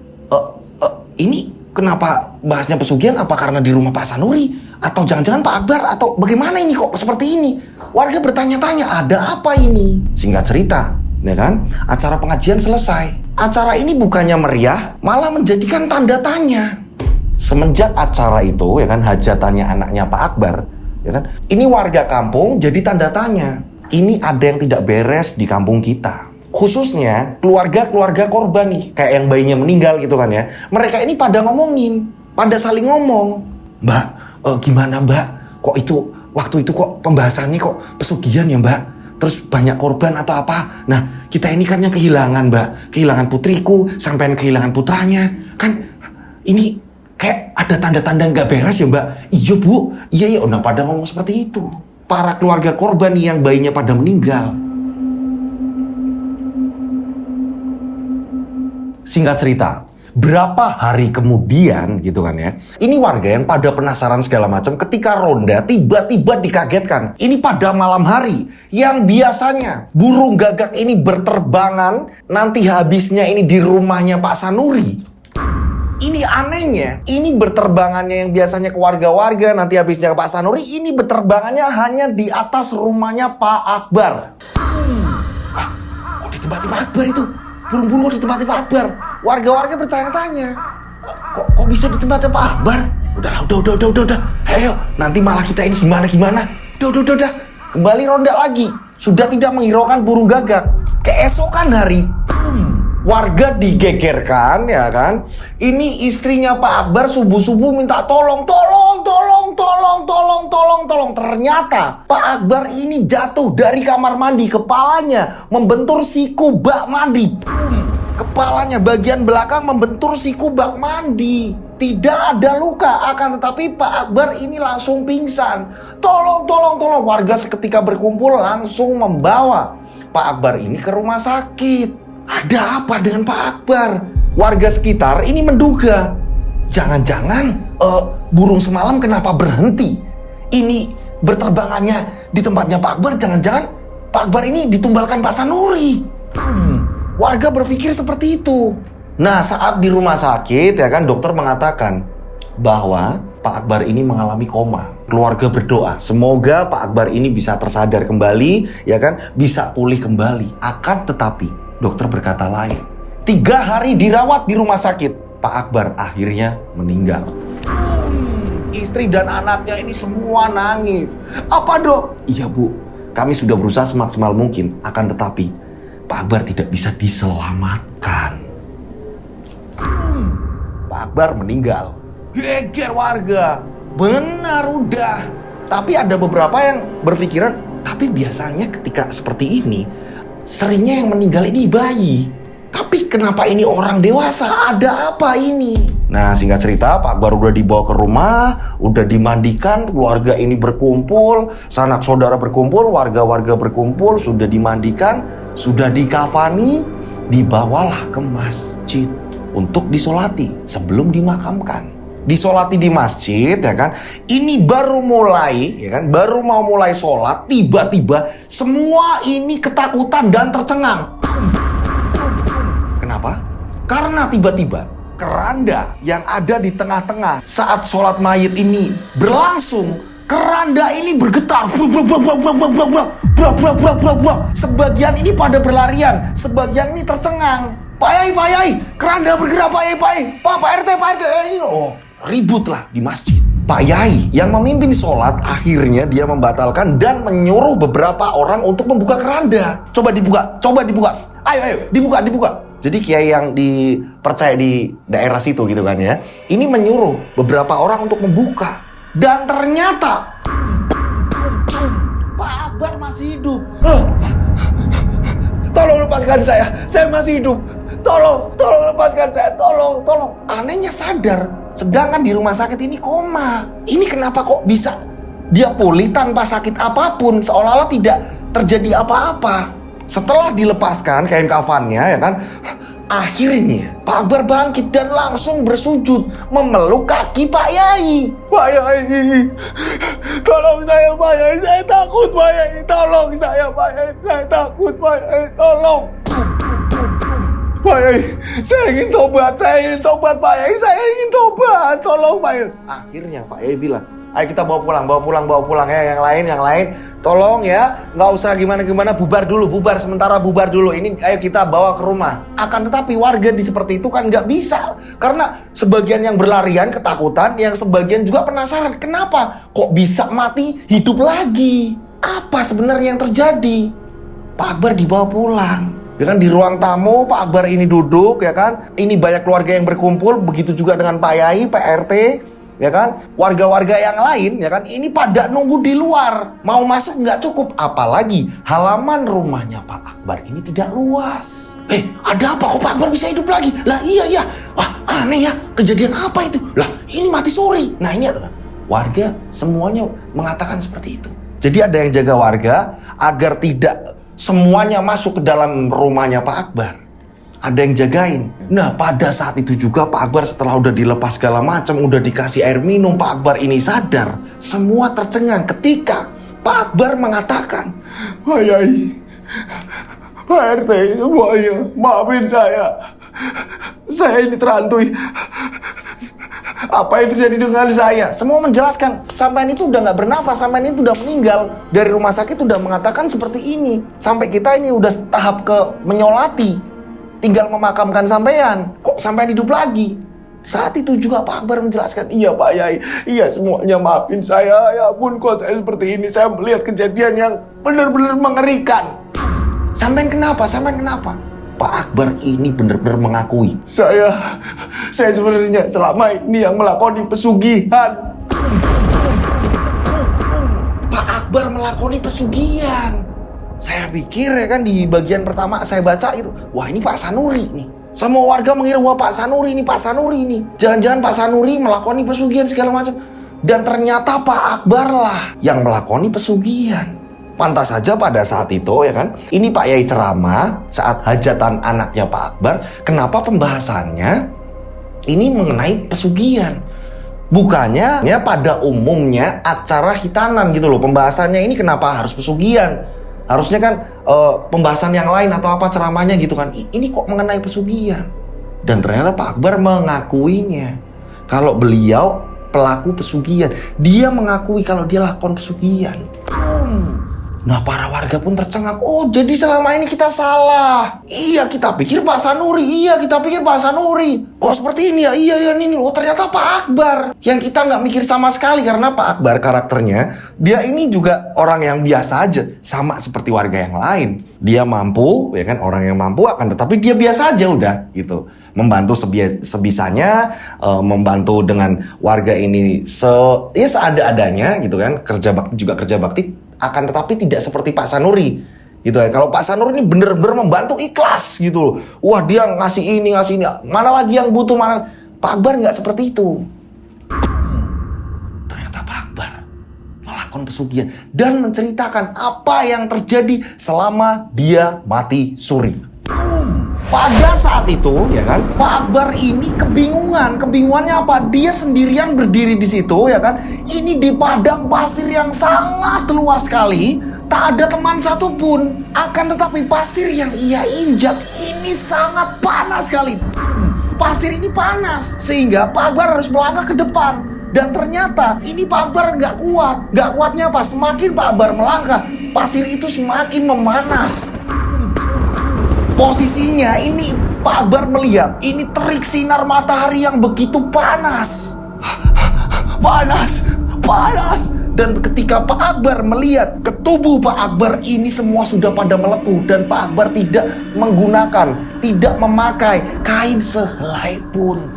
ini kenapa bahasnya pesugihan? Apa karena di rumah Pak Sanuri? Atau jangan-jangan Pak Akbar? Atau bagaimana ini kok seperti ini? Warga bertanya-tanya, ada apa ini? Singkat cerita, ya kan? Acara pengajian selesai. Acara ini bukannya meriah, malah menjadikan tanda tanya. Semenjak acara itu, ya kan, hajatannya anaknya Pak Akbar, ya kan? Ini warga kampung jadi tanda tanya. Ini ada yang tidak beres di kampung kita. Khususnya keluarga-keluarga korban nih, kayak yang bayinya meninggal gitu kan ya. Mereka ini pada ngomongin, pada saling ngomong. Mbak, gimana Mbak? Kok itu waktu itu kok pembahasannya kok pesugihan ya Mbak? Terus banyak korban atau apa? Nah, kita ini kan yang kehilangan Mbak. Kehilangan putriku, sampai kehilangan putranya. Kan ini kayak ada tanda-tanda nggak beres ya Mbak? Iya Bu, iya. Nah pada ngomong seperti itu. Para keluarga korban yang bayinya pada meninggal. Singkat cerita, berapa hari kemudian gitu kan ya, ini warga yang pada penasaran segala macam ketika ronda tiba-tiba dikagetkan. Ini pada malam hari yang biasanya burung gagak ini berterbangan, nanti habisnya ini di rumahnya Pak Sanuri. Ini anehnya, ini berterbangannya yang biasanya ke warga-warga, nanti habisnya ke Pak Sanuri, ini berterbangannya hanya di atas rumahnya Pak Akbar. Kok di tempat Pak Akbar itu? Burung-burung di tempatnya Pak Akbar. Warga-warga bertanya-tanya, kok bisa di tempatnya Pak Akbar? Udah. Ayo, nanti malah kita ini gimana? Udah. Kembali ronda lagi. Sudah tidak menghiraukan burung gagak. Keesokan hari, warga digegerkan ya kan. Ini istrinya Pak Akbar subuh-subuh minta tolong. Ternyata Pak Akbar ini jatuh dari kamar mandi, kepalanya membentur siku bak mandi. Kepalanya bagian belakang membentur siku bak mandi. Tidak ada luka, akan tetapi Pak Akbar ini langsung pingsan. Tolong. Warga seketika berkumpul langsung membawa Pak Akbar ini ke rumah sakit. Ada apa dengan Pak Akbar? Warga sekitar ini menduga, jangan-jangan burung semalam kenapa berhenti? Ini berterbangannya di tempatnya Pak Akbar, jangan-jangan Pak Akbar ini ditumbalkan Pak Sanuri. Warga berpikir seperti itu. Nah, saat di rumah sakit ya kan, dokter mengatakan bahwa Pak Akbar ini mengalami koma. Keluarga berdoa, semoga Pak Akbar ini bisa tersadar kembali, ya kan, bisa pulih kembali. Akan tetapi, dokter berkata lain. 3 hari dirawat di rumah sakit, Pak Akbar akhirnya meninggal. Istri dan anaknya ini semua nangis. Apa dok? Iya bu, kami sudah berusaha semaksimal mungkin. Akan tetapi Pak Akbar tidak bisa diselamatkan. Pak Akbar meninggal. Geger warga. Benar udah. Tapi ada beberapa yang berpikiran, tapi biasanya ketika seperti ini, seringnya yang meninggal ini bayi. Tapi kenapa ini orang dewasa? Ada apa ini? Nah singkat cerita, Pak Akbar udah dibawa ke rumah, udah dimandikan, keluarga ini berkumpul, sanak saudara berkumpul, warga-warga berkumpul, sudah dimandikan, sudah dikafani, dibawalah ke masjid untuk disolati sebelum dimakamkan. Disolati di masjid ya kan. Ini baru mulai ya kan, baru mau mulai sholat, tiba-tiba semua ini ketakutan dan tercengang. Kenapa? Karena tiba-tiba keranda yang ada di tengah-tengah saat sholat mayit ini berlangsung, keranda ini bergetar. Sebagian ini pada berlarian, sebagian ini tercengang. Pak Yai, keranda bergerak Pak Yai. Pak RT, ini ribut lah di masjid. Pak Yai yang memimpin sholat akhirnya dia membatalkan dan menyuruh beberapa orang untuk membuka keranda. Coba dibuka. Ayo, dibuka. Jadi kiai yang dipercaya di daerah situ gitu kan ya, ini menyuruh beberapa orang untuk membuka. Dan ternyata Pak Akbar masih hidup. Tolong lepaskan saya masih hidup. Tolong lepaskan saya, tolong. Anehnya sadar, sedangkan di rumah sakit ini koma. Ini kenapa kok bisa dia pulih tanpa sakit apapun, seolah-olah tidak terjadi apa-apa. Setelah dilepaskan kain kafannya ya kan, akhirnya Pak Akbar bangkit dan langsung bersujud memeluk kaki Pak Yai. Pak Yai, tolong saya Pak Yai, saya takut Pak Yai, tolong saya Pak Yai, saya takut Pak Yai, tolong. Pak Yai, saya ingin tobat Pak Yai, saya ingin tobat, tolong Pak Yai. Akhirnya Pak Yai bilang, ayo kita bawa pulang ya, yang lain, tolong ya, nggak usah gimana, bubar sementara dulu, ini ayo kita bawa ke rumah. Akan tetapi warga di seperti itu kan nggak bisa, karena sebagian yang berlarian ketakutan, yang sebagian juga penasaran, kenapa kok bisa mati hidup lagi, apa sebenarnya yang terjadi. Pak Akbar dibawa pulang. Ya kan, di ruang tamu Pak Akbar ini duduk ya kan, ini banyak keluarga yang berkumpul, begitu juga dengan Pak Yai, Pak RT ya kan, warga-warga yang lain ya kan, ini pada nunggu di luar, mau masuk nggak cukup, apalagi halaman rumahnya Pak Akbar ini tidak luas. Ada apa kok Pak Akbar bisa hidup lagi? Lah iya, wah aneh ya, kejadian apa itu? Lah ini mati suri. Nah ini adalah warga semuanya mengatakan seperti itu. Jadi ada yang jaga warga agar tidak semuanya masuk ke dalam rumahnya Pak Akbar. Ada yang jagain. Nah pada saat itu juga Pak Akbar setelah udah dilepas segala macam, udah dikasih air minum, Pak Akbar ini sadar. Semua tercengang ketika Pak Akbar mengatakan, Pak Yai, Pak RT, semuanya maafin saya ini terhantui. Apa yang terjadi dengan saya? Semua menjelaskan, sampean itu udah gak bernafas, sampean itu udah meninggal. Dari rumah sakit udah mengatakan seperti ini. Sampai kita ini udah tahap ke menyolati, tinggal memakamkan sampean. Kok sampean hidup lagi? Saat itu juga Pak Akbar menjelaskan, iya Pak Yai, iya semuanya maafin saya. Ya ampun kok saya seperti ini, saya melihat kejadian yang benar-benar mengerikan. Sampean kenapa? Pak Akbar ini benar-benar mengakui, saya sebenarnya selama ini yang melakoni pesugihan. Pak Akbar melakoni pesugihan. Saya pikir ya kan, di bagian pertama saya baca itu, wah ini Pak Sanuri nih. Semua warga mengira, wah Pak Sanuri nih. Jangan-jangan Pak Sanuri melakoni pesugihan segala macam. Dan ternyata Pak Akbar lah yang melakoni pesugihan. Pantas saja pada saat itu ya kan, ini Pak Yai ceramah saat hajatan anaknya Pak Akbar. Kenapa pembahasannya ini mengenai pesugihan? Bukannya ya pada umumnya acara hitanan gitu loh. Pembahasannya ini kenapa harus pesugihan? Harusnya kan pembahasan yang lain atau apa ceramahnya gitu kan. Ini kok mengenai pesugihan? Dan ternyata Pak Akbar mengakuinya kalau beliau pelaku pesugihan. Dia mengakui kalau dia lakon pesugihan. Nah, para warga pun tercengang. Oh, jadi selama ini kita salah. Iya, kita pikir Pak Sanuri. Oh, seperti ini ya. Iya, ini. Oh, ternyata Pak Akbar. Yang kita nggak mikir sama sekali. Karena Pak Akbar karakternya, dia ini juga orang yang biasa aja. Sama seperti warga yang lain. Dia mampu, ya kan, orang yang mampu akan, tetapi dia biasa aja udah, gitu. Membantu sebisanya, membantu dengan warga ini seada-adanya, gitu kan. Kerja bakti, akan tetapi tidak seperti Pak Sanuri, gitu kan. Kalau Pak Sanuri ini bener-bener membantu ikhlas, gitu loh. Wah, dia ngasih ini. Mana lagi yang butuh, mana. Pak Akbar nggak seperti itu. Ternyata Pak Akbar melakukan pesugihan dan menceritakan apa yang terjadi selama dia mati suri. Pada saat itu, ya kan, Pak Akbar ini kebingungan. Kebingungannya apa? Dia sendirian berdiri di situ, ya kan. Ini di padang pasir yang sangat luas sekali. Tak ada teman satupun. Akan tetapi pasir yang ia injak ini sangat panas sekali. Pasir ini panas, sehingga Pak Akbar harus melangkah ke depan. Dan ternyata ini Pak Akbar nggak kuat. Nggak kuatnya apa? Semakin Pak Akbar melangkah, pasir itu semakin memanas. Posisinya ini Pak Akbar melihat ini terik sinar matahari yang begitu panas. Panas. Dan ketika Pak Akbar melihat ke tubuh Pak Akbar ini semua sudah pada melepuh. Dan Pak Akbar tidak memakai kain sehelai pun.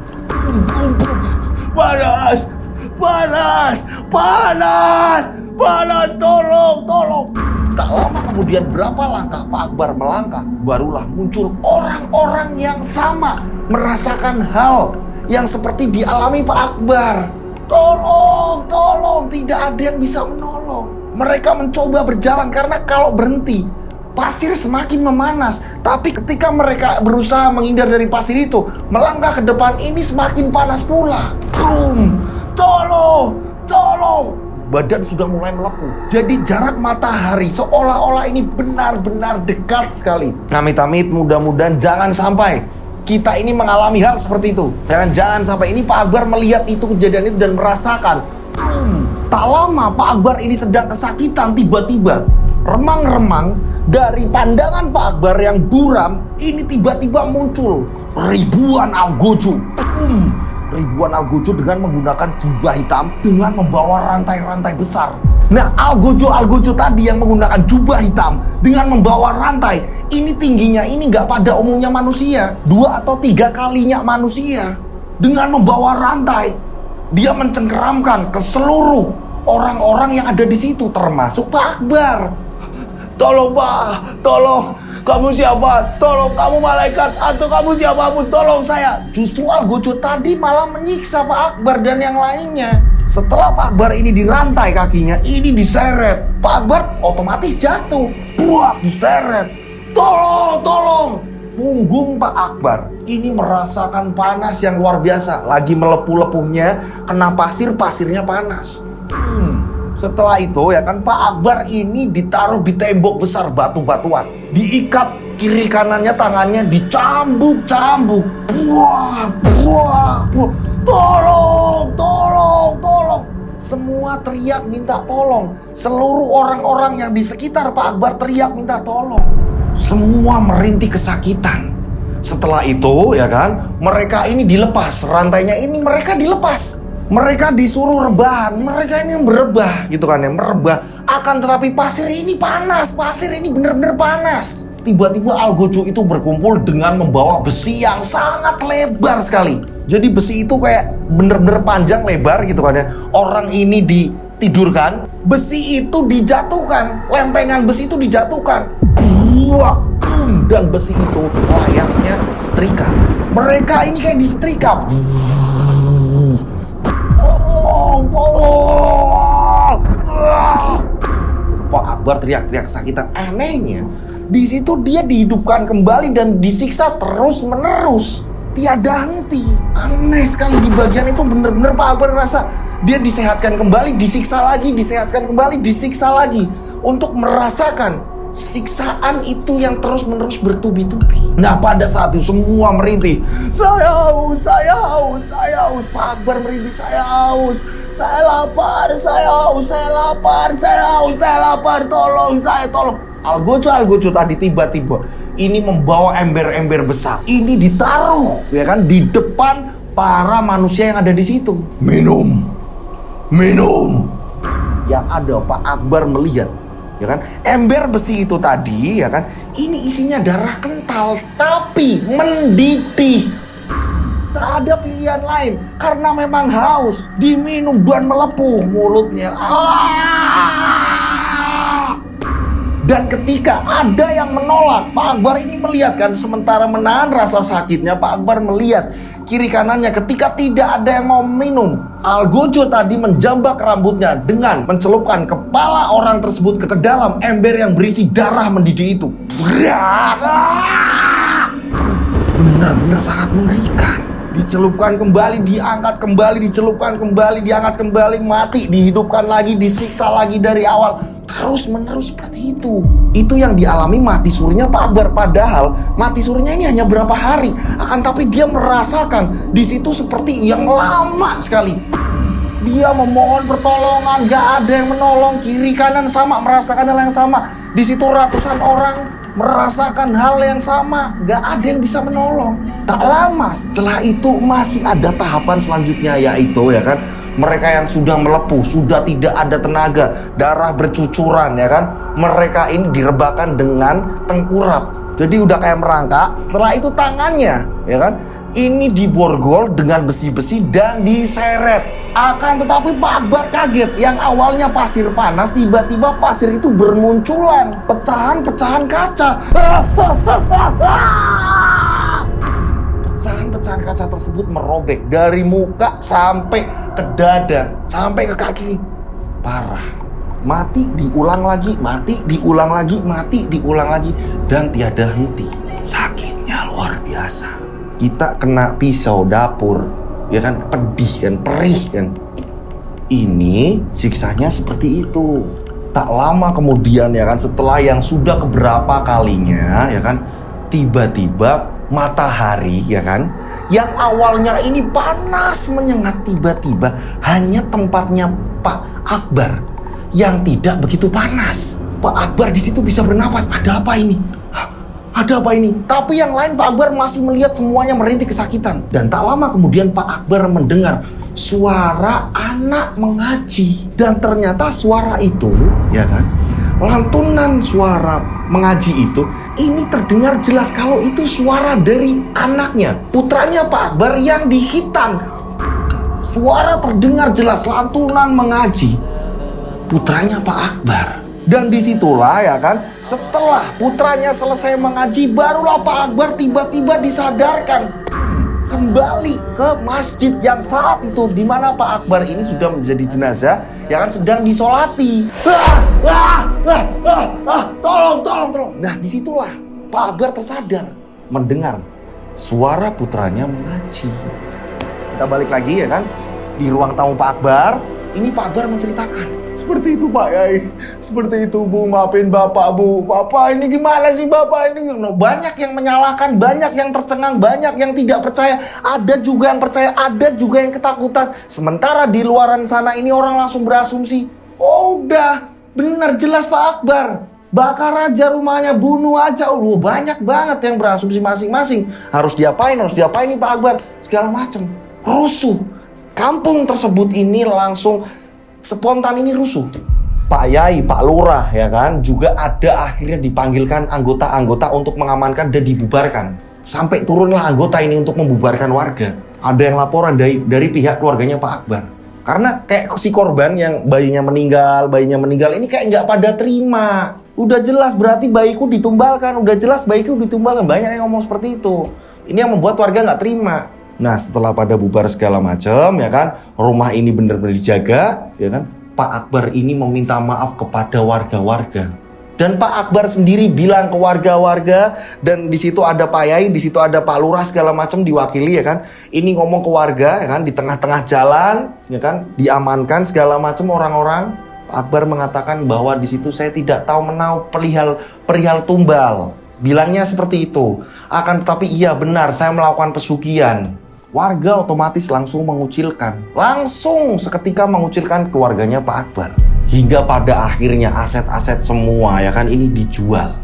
Panas, tolong. Tak lama kemudian, berapa langkah Pak Akbar melangkah, barulah muncul orang-orang yang sama, merasakan hal yang seperti dialami Pak Akbar. Tolong, tidak ada yang bisa menolong. Mereka mencoba berjalan karena kalau berhenti, pasir semakin memanas. Tapi ketika mereka berusaha menghindar dari pasir itu, melangkah ke depan, ini semakin panas pula. Tolong. Badan sudah mulai melepuh. Jadi jarak matahari seolah-olah ini benar-benar dekat sekali. Amit-amit, mudah-mudahan jangan sampai kita ini mengalami hal seperti itu. Jangan sampai ini Pak Akbar melihat itu, kejadian itu, dan merasakan. Tak lama Pak Akbar ini sedang kesakitan, tiba-tiba remang-remang dari pandangan Pak Akbar yang buram, ini tiba-tiba muncul ribuan algojo. Ribuan algojo dengan menggunakan jubah hitam dengan membawa rantai-rantai besar. Nah, algojo tadi yang menggunakan jubah hitam dengan membawa rantai, ini tingginya ini nggak pada umumnya manusia, 2 atau 3 kalinya manusia. Dengan membawa rantai, dia mencengkeramkan ke seluruh orang-orang yang ada di situ, termasuk Pak Akbar. Tolong Pak, tolong. Kamu siapa? Tolong, kamu malaikat atau kamu siapapun, tolong saya. Justru algojo tadi malah menyiksa Pak Akbar dan yang lainnya. Setelah Pak Akbar ini dirantai kakinya, ini diseret, Pak Akbar otomatis jatuh. Buak, diseret. Tolong. Punggung Pak Akbar ini merasakan panas yang luar biasa. Lagi melepuh-lepuhnya, kena pasirnya panas. Setelah itu, ya kan, Pak Akbar ini ditaruh di tembok besar batu-batuan. Diikat kiri kanannya, tangannya dicambuk-cambuk. Buah. Tolong. Semua teriak minta tolong. Seluruh orang-orang yang di sekitar Pak Akbar teriak minta tolong. Semua merintih kesakitan. Setelah itu, ya kan, mereka ini dilepas. Rantainya ini mereka dilepas. Mereka disuruh rebahan, mereka ini yang berebah, gitu kan ya, merebah. Akan tetapi pasir ini panas, pasir ini benar-benar panas. Tiba-tiba algojo itu berkumpul dengan membawa besi yang sangat lebar sekali. Jadi besi itu kayak benar-benar panjang lebar, gitu kan ya. Orang ini ditidurkan, besi itu dijatuhkan, lempengan besi itu dijatuhkan. Dan besi itu layaknya setrika. Mereka ini kayak disetrika. Pak Akbar teriak-teriak kesakitan. Anehnya, di situ dia dihidupkan kembali dan disiksa terus-menerus, tiada henti. Aneh sekali, di bagian itu benar-benar Pak Akbar merasa dia disehatkan kembali, disiksa lagi, disehatkan kembali, disiksa lagi, untuk merasakan siksaan itu yang terus-menerus bertubi-tubi. Nah, pada saat itu semua merintih. Saya haus, saya haus, saya haus. Pak Akbar merintih, saya haus. Saya lapar, saya haus, saya lapar, saya haus, saya lapar. Tolong saya, tolong. Algojo tadi tiba-tiba ini membawa ember-ember besar. Ini ditaruh, ya kan, di depan para manusia yang ada di situ. Minum. Yang ada Pak Akbar melihat, ya kan, ember besi itu tadi, ya kan, ini isinya darah kental tapi mendidih. Tak ada pilihan lain karena memang haus, diminum dan melepuh mulutnya. Dan ketika ada yang menolak, Pak Akbar ini melihat kan, sementara menahan rasa sakitnya, Pak Akbar melihat kiri kanannya ketika tidak ada yang mau minum. Algojo tadi menjambak rambutnya dengan mencelupkan kepala orang tersebut ke dalam ember yang berisi darah mendidih itu. Benar-benar sangat mengerikan. Dicelupkan kembali, diangkat kembali, dicelupkan kembali, diangkat kembali, mati, dihidupkan lagi, disiksa lagi dari awal. Terus menerus seperti itu. Itu yang dialami mati surinya Pak Akbar. Padahal mati surinya ini hanya berapa hari. Akan tapi dia merasakan di situ seperti yang lama sekali. Dia memohon pertolongan, gak ada yang menolong. Kiri kanan sama, merasakan hal yang sama. Di situ ratusan orang merasakan hal yang sama, gak ada yang bisa menolong. Tak lama setelah itu masih ada tahapan selanjutnya, yaitu, ya kan, mereka yang sudah melepuh, sudah tidak ada tenaga, darah bercucuran, ya kan, mereka ini direbahkan dengan tengkurap. Jadi udah kayak merangkak. Setelah itu tangannya, ya kan, ini diborgol dengan besi-besi dan diseret. Akan tetapi Pak Akbar kaget. Yang awalnya pasir panas, tiba-tiba pasir itu bermunculan, pecahan-pecahan kaca. Pecahan-pecahan kaca tersebut merobek dari muka sampai ke dada, sampai ke kaki. Parah. Mati diulang lagi, mati diulang lagi, mati diulang lagi, dan tiada henti. Sakitnya luar biasa. Kita kena pisau dapur, ya kan, pedih kan, perih kan. Ini siksanya seperti itu. Tak lama kemudian, ya kan, setelah yang sudah keberapa kalinya, ya kan, tiba-tiba matahari, ya kan, yang awalnya ini panas menyengat, tiba-tiba hanya tempatnya Pak Akbar yang tidak begitu panas. Pak Akbar di situ bisa bernafas. Ada apa ini? Ada apa ini? Tapi yang lain Pak Akbar masih melihat semuanya merintih kesakitan. Dan tak lama kemudian Pak Akbar mendengar suara anak mengaji. Dan ternyata suara itu, ya kan, lantunan suara mengaji itu, ini terdengar jelas kalau itu suara dari anaknya, putranya Pak Akbar yang dihitan. Suara terdengar jelas, lantunan mengaji, putranya Pak Akbar. Dan disitulah, ya kan, setelah putranya selesai mengaji, barulah Pak Akbar tiba-tiba disadarkan kembali ke masjid yang saat itu di mana Pak Akbar ini sudah menjadi jenazah, ya kan, sedang disolati. Tolong. Nah, disitulah Pak Akbar tersadar mendengar suara putranya mengaji. Kita balik lagi, ya kan, di ruang tamu Pak Akbar. Ini Pak Akbar menceritakan, seperti itu Pak Yai, seperti itu Bu, maafin Bapak Bu. Bapak ini gimana sih Bapak ini? Banyak yang menyalahkan, banyak yang tercengang, banyak yang tidak percaya. Ada juga yang percaya, ada juga yang ketakutan. Sementara di luaran sana ini orang langsung berasumsi, oh udah, benar jelas Pak Akbar, bakar aja rumahnya, bunuh aja. Banyak banget yang berasumsi masing-masing. Harus diapain nih Pak Akbar, segala macam. Rusuh. Kampung tersebut ini langsung spontan ini rusuh. Pak Yai, Pak Lurah, ya kan, juga ada akhirnya dipanggilkan anggota-anggota untuk mengamankan dan dibubarkan. Sampai turunlah anggota ini untuk membubarkan warga. Ada yang laporan dari pihak keluarganya Pak Akbar. Karena kayak si korban yang bayinya meninggal ini kayak nggak pada terima. Udah jelas berarti bayiku ditumbalkan, banyak yang ngomong seperti itu. Ini yang membuat warga nggak terima. Nah, setelah pada bubar segala macam, ya kan, rumah ini benar-benar dijaga, ya kan, Pak Akbar ini meminta maaf kepada warga-warga. Dan Pak Akbar sendiri bilang ke warga-warga, dan di situ ada Pak Yai, di situ ada Pak Lurah segala macam diwakili, ya kan. Ini ngomong ke warga, ya kan, di tengah-tengah jalan, ya kan, diamankan segala macam orang-orang. Pak Akbar mengatakan bahwa di situ saya tidak tahu menau perihal tumbal. Bilangnya seperti itu. Akan tetapi iya benar, saya melakukan pesugihan. Warga otomatis langsung mengucilkan. Langsung seketika mengucilkan keluarganya Pak Akbar. Hingga pada akhirnya aset-aset semua ya kan ini dijual.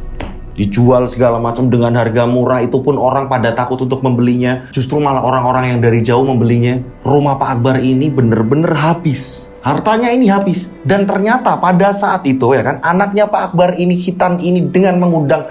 Dijual segala macam dengan harga murah, itu pun orang pada takut untuk membelinya. Justru malah orang-orang yang dari jauh membelinya. Rumah Pak Akbar ini bener-bener habis. Hartanya ini habis. Dan ternyata pada saat itu ya kan, anaknya Pak Akbar ini, Khitan ini, dengan mengundang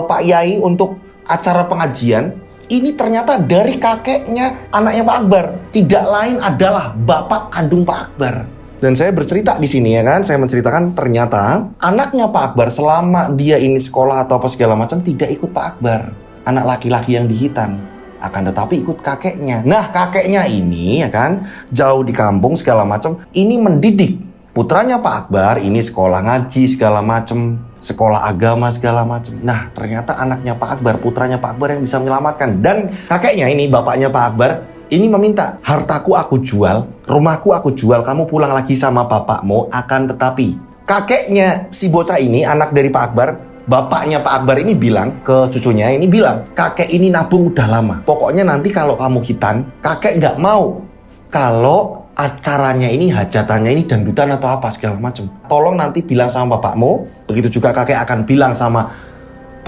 Pak Yai untuk acara pengajian. Ini ternyata dari kakeknya anaknya Pak Akbar. Tidak lain adalah bapak kandung Pak Akbar. Dan saya bercerita di sini ya kan, saya menceritakan ternyata anaknya Pak Akbar selama dia ini sekolah atau apa segala macam tidak ikut Pak Akbar. Anak laki-laki yang di Khitan. Akan tetapi ikut kakeknya. Nah, kakeknya ini ya kan jauh di kampung segala macam, ini mendidik putranya Pak Akbar ini sekolah ngaji segala macam, sekolah agama segala macam. Nah, ternyata anaknya Pak Akbar, putranya Pak Akbar yang bisa menyelamatkan. Dan kakeknya ini, bapaknya Pak Akbar ini meminta, hartaku aku jual, rumahku aku jual, kamu pulang lagi sama bapakmu. Akan tetapi kakeknya si bocah ini, anak dari Pak Akbar, bapaknya Pak Akbar ini bilang ke cucunya, ini bilang, kakek ini nabung udah lama. Pokoknya nanti kalau kamu Khitan, kakek nggak mau kalau acaranya ini, hajatannya ini dangdutan atau apa segala macam. Tolong nanti bilang sama bapakmu. Begitu juga kakek akan bilang sama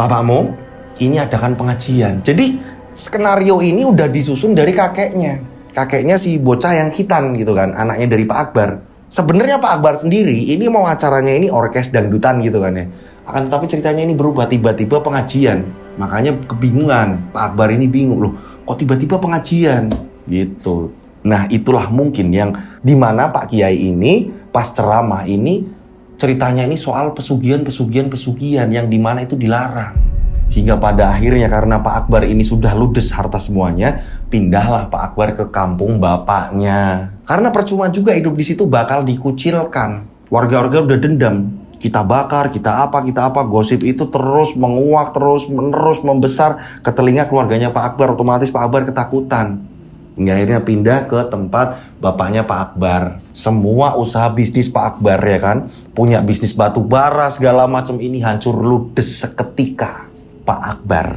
bapakmu, ini adakan pengajian. Jadi skenario ini udah disusun dari kakeknya. Kakeknya si bocah yang Khitan gitu kan, anaknya dari Pak Akbar. Sebenarnya Pak Akbar sendiri ini mau acaranya ini orkes dangdutan gitu kan ya. Akan tetapi ceritanya ini berubah, tiba-tiba pengajian. Makanya kebingungan, Pak Akbar ini bingung loh, kok tiba-tiba pengajian gitu. Nah, itulah mungkin yang dimana Pak Kiai ini pas ceramah ini ceritanya ini soal pesugihan yang dimana itu dilarang. Hingga pada akhirnya karena Pak Akbar ini sudah ludes harta semuanya, pindahlah Pak Akbar ke kampung bapaknya. Karena percuma juga hidup di situ, bakal dikucilkan. Warga-warga udah dendam. Kita bakar, kita apa, gosip itu terus menguak, terus-menerus membesar ke telinga keluarganya Pak Akbar. Otomatis Pak Akbar ketakutan. Hingga akhirnya pindah ke tempat bapaknya Pak Akbar. Semua usaha bisnis Pak Akbar ya kan, punya bisnis batu bara segala macam ini hancur ludes seketika. Pak Akbar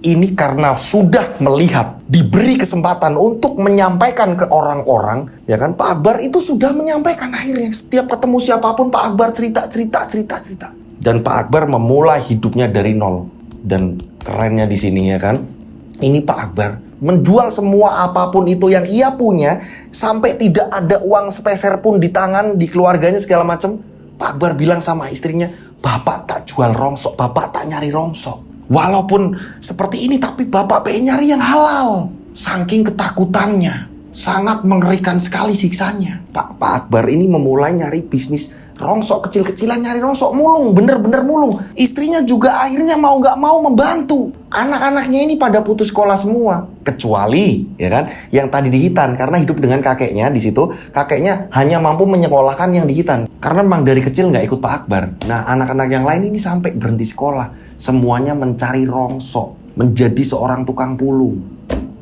ini karena sudah melihat, diberi kesempatan untuk menyampaikan ke orang-orang ya kan, Pak Akbar itu sudah menyampaikan. Akhirnya setiap ketemu siapapun Pak Akbar cerita. Dan Pak Akbar memulai hidupnya dari nol. Dan kerennya di sini ya kan, ini Pak Akbar menjual semua apapun itu yang ia punya, sampai tidak ada uang sepeser pun di tangan, di keluarganya segala macam. Pak Akbar bilang sama istrinya, bapak tak jual rongsok, bapak tak nyari rongsok. Walaupun seperti ini, tapi bapak pengen nyari yang halal. Saking ketakutannya, sangat mengerikan sekali siksanya. Pak Akbar ini memulai nyari bisnis rongsok kecil-kecilan, nyari rongsok mulung, bener-bener mulung. Istrinya juga akhirnya mau gak mau membantu. Anak-anaknya ini pada putus sekolah semua, kecuali ya kan yang tadi di Khitan, karena hidup dengan kakeknya di situ. Kakeknya hanya mampu menyekolahkan yang di Khitan, karena memang dari kecil nggak ikut Pak Akbar. Nah, anak-anak yang lain ini sampai berhenti sekolah, semuanya mencari rongsok, menjadi seorang tukang pulung.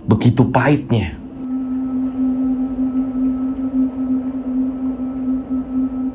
Begitu pahitnya.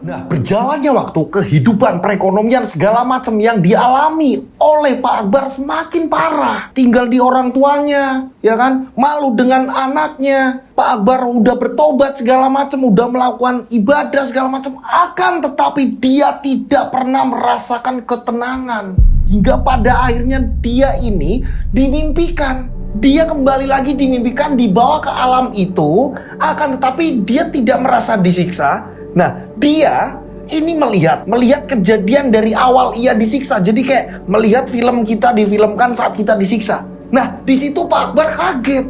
Nah, berjalannya waktu, kehidupan, perekonomian segala macam yang dialami oleh Pak Akbar semakin parah. Tinggal di orang tuanya, ya kan? Malu dengan anaknya. Pak Akbar udah bertobat segala macam, udah melakukan ibadah segala macam. Akan tetapi dia tidak pernah merasakan ketenangan. Hingga pada akhirnya dia ini dimimpikan. Dia kembali lagi dimimpikan, dibawa ke alam itu. Akan tetapi dia tidak merasa disiksa. Nah, dia ini melihat kejadian dari awal ia disiksa. Jadi kayak melihat film kita difilmkan saat kita disiksa. Nah, di situ Pak Akbar kaget.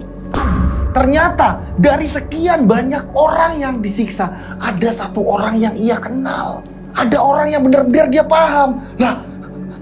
Ternyata dari sekian banyak orang yang disiksa, ada satu orang yang ia kenal. Ada orang yang benar-benar dia paham. Lah,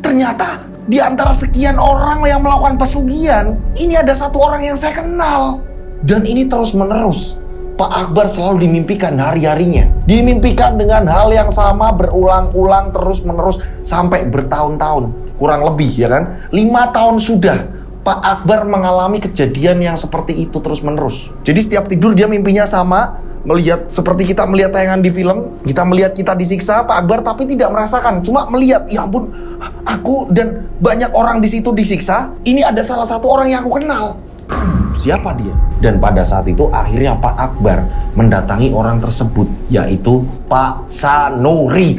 ternyata di antara sekian orang yang melakukan pesugihan, ini ada satu orang yang saya kenal. Dan ini terus menerus Pak Akbar selalu dimimpikan hari-harinya. Dimimpikan dengan hal yang sama berulang-ulang terus-menerus sampai bertahun-tahun. Kurang lebih ya kan, 5 tahun sudah Pak Akbar mengalami kejadian yang seperti itu terus-menerus. Jadi setiap tidur dia mimpinya sama, melihat seperti kita melihat tayangan di film, kita melihat kita disiksa Pak Akbar tapi tidak merasakan, cuma melihat, ya ampun, aku dan banyak orang di situ disiksa. Ini ada salah satu orang yang aku kenal. Siapa dia? Dan pada saat itu akhirnya Pak Akbar mendatangi orang tersebut, yaitu Pak Sanuri.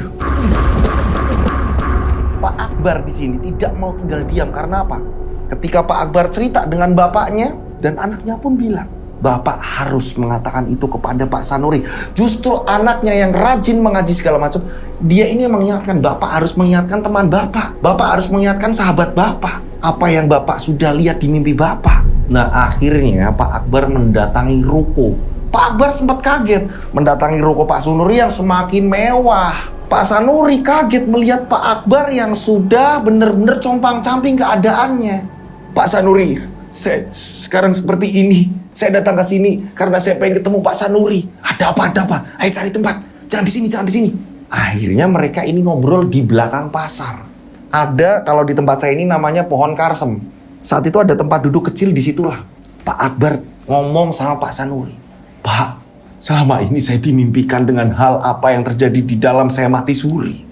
Pak Akbar di sini tidak mau tinggal diam karena apa? Ketika Pak Akbar cerita dengan bapaknya dan anaknya pun bilang, Bapak harus mengatakan itu kepada Pak Sanuri. Justru anaknya yang rajin mengaji segala macam, dia ini mengingatkan Bapak harus mengingatkan teman Bapak. Bapak harus mengingatkan sahabat Bapak. Apa yang Bapak sudah lihat di mimpi Bapak. Nah akhirnya Pak Akbar mendatangi ruko. Pak Akbar sempat kaget mendatangi ruko Pak Sanuri yang semakin mewah. Pak Sanuri kaget melihat Pak Akbar yang sudah benar-benar compang-camping keadaannya. Pak Sanuri, saya sekarang seperti ini. Saya datang ke sini karena saya pengen ketemu Pak Sanuri. Ada apa? Ayo cari tempat. Jangan di sini. Akhirnya mereka ini ngobrol di belakang pasar. Ada, kalau di tempat saya ini namanya pohon karsem. Saat itu ada tempat duduk kecil, disitulah Pak Akbar ngomong sama Pak Sanuri. Pak, selama ini saya dimimpikan dengan hal apa yang terjadi di dalam saya mati suri.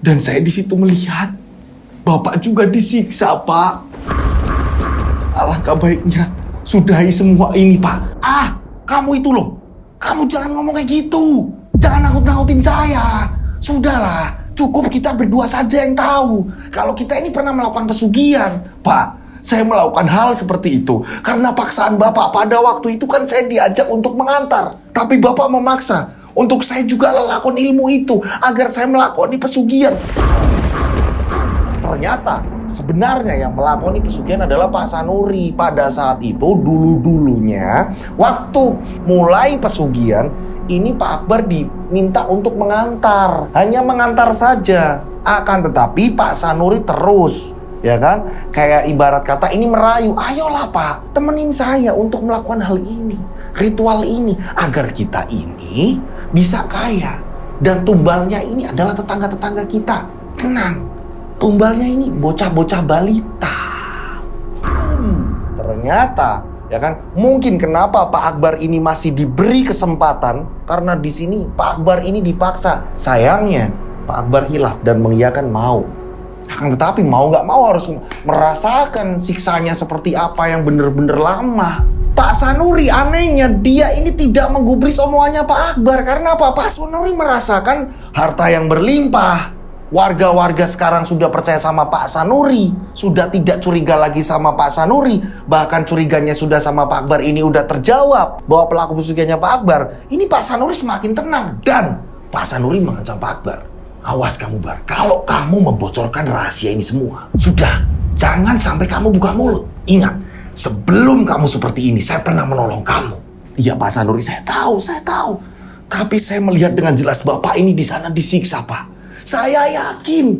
Dan saya di situ melihat Bapak juga disiksa, Pak. Alangkah baiknya sudahi semua ini, Pak. Kamu itu loh. Kamu jangan ngomong kayak gitu. Jangan nakut-nakutin saya. Sudahlah, cukup kita berdua saja yang tahu. Kalau kita ini pernah melakukan pesugihan. Pak, saya melakukan hal seperti itu karena paksaan Bapak. Pada waktu itu kan saya diajak untuk mengantar. Tapi Bapak memaksa untuk saya juga melakukan ilmu itu agar saya melakoni pesugihan. Ternyata sebenarnya yang melakoni pesugihan adalah Pak Sanuri. Pada saat itu dulu-dulunya waktu mulai pesugihan ini Pak Akbar diminta untuk mengantar. Hanya mengantar saja. Akan tetapi Pak Sanuri terus, ya kan, kayak ibarat kata ini merayu. Ayolah Pak, temenin saya untuk melakukan hal ini, ritual ini, agar kita ini bisa kaya. Dan tumbalnya ini adalah tetangga-tetangga kita. Tenang, tumbalnya ini bocah-bocah balita. Ternyata, ya kan, mungkin kenapa Pak Akbar ini masih diberi kesempatan karena di sini Pak Akbar ini dipaksa. Sayangnya Pak Akbar hilaf dan mengiyakan mau. Akan tetapi mau nggak mau harus merasakan siksanya seperti apa yang benar-benar lama. Pak Sanuri anehnya dia ini tidak menggubris omongannya Pak Akbar. Karena apa? Pak Sanuri merasakan harta yang berlimpah. Warga-warga sekarang sudah percaya sama Pak Sanuri, sudah tidak curiga lagi sama Pak Sanuri. Bahkan curiganya sudah sama Pak Akbar ini udah terjawab bahwa pelaku pesugihannya Pak Akbar. Ini Pak Sanuri semakin tenang. Dan Pak Sanuri mengancam Pak Akbar, awas kamu Bar, kalau kamu membocorkan rahasia ini semua, sudah, jangan sampai kamu buka mulut. Ingat, sebelum kamu seperti ini saya pernah menolong kamu. Iya Pak Sanuri, saya tahu. Tapi saya melihat dengan jelas Bapak ini di sana disiksa Pak. Saya yakin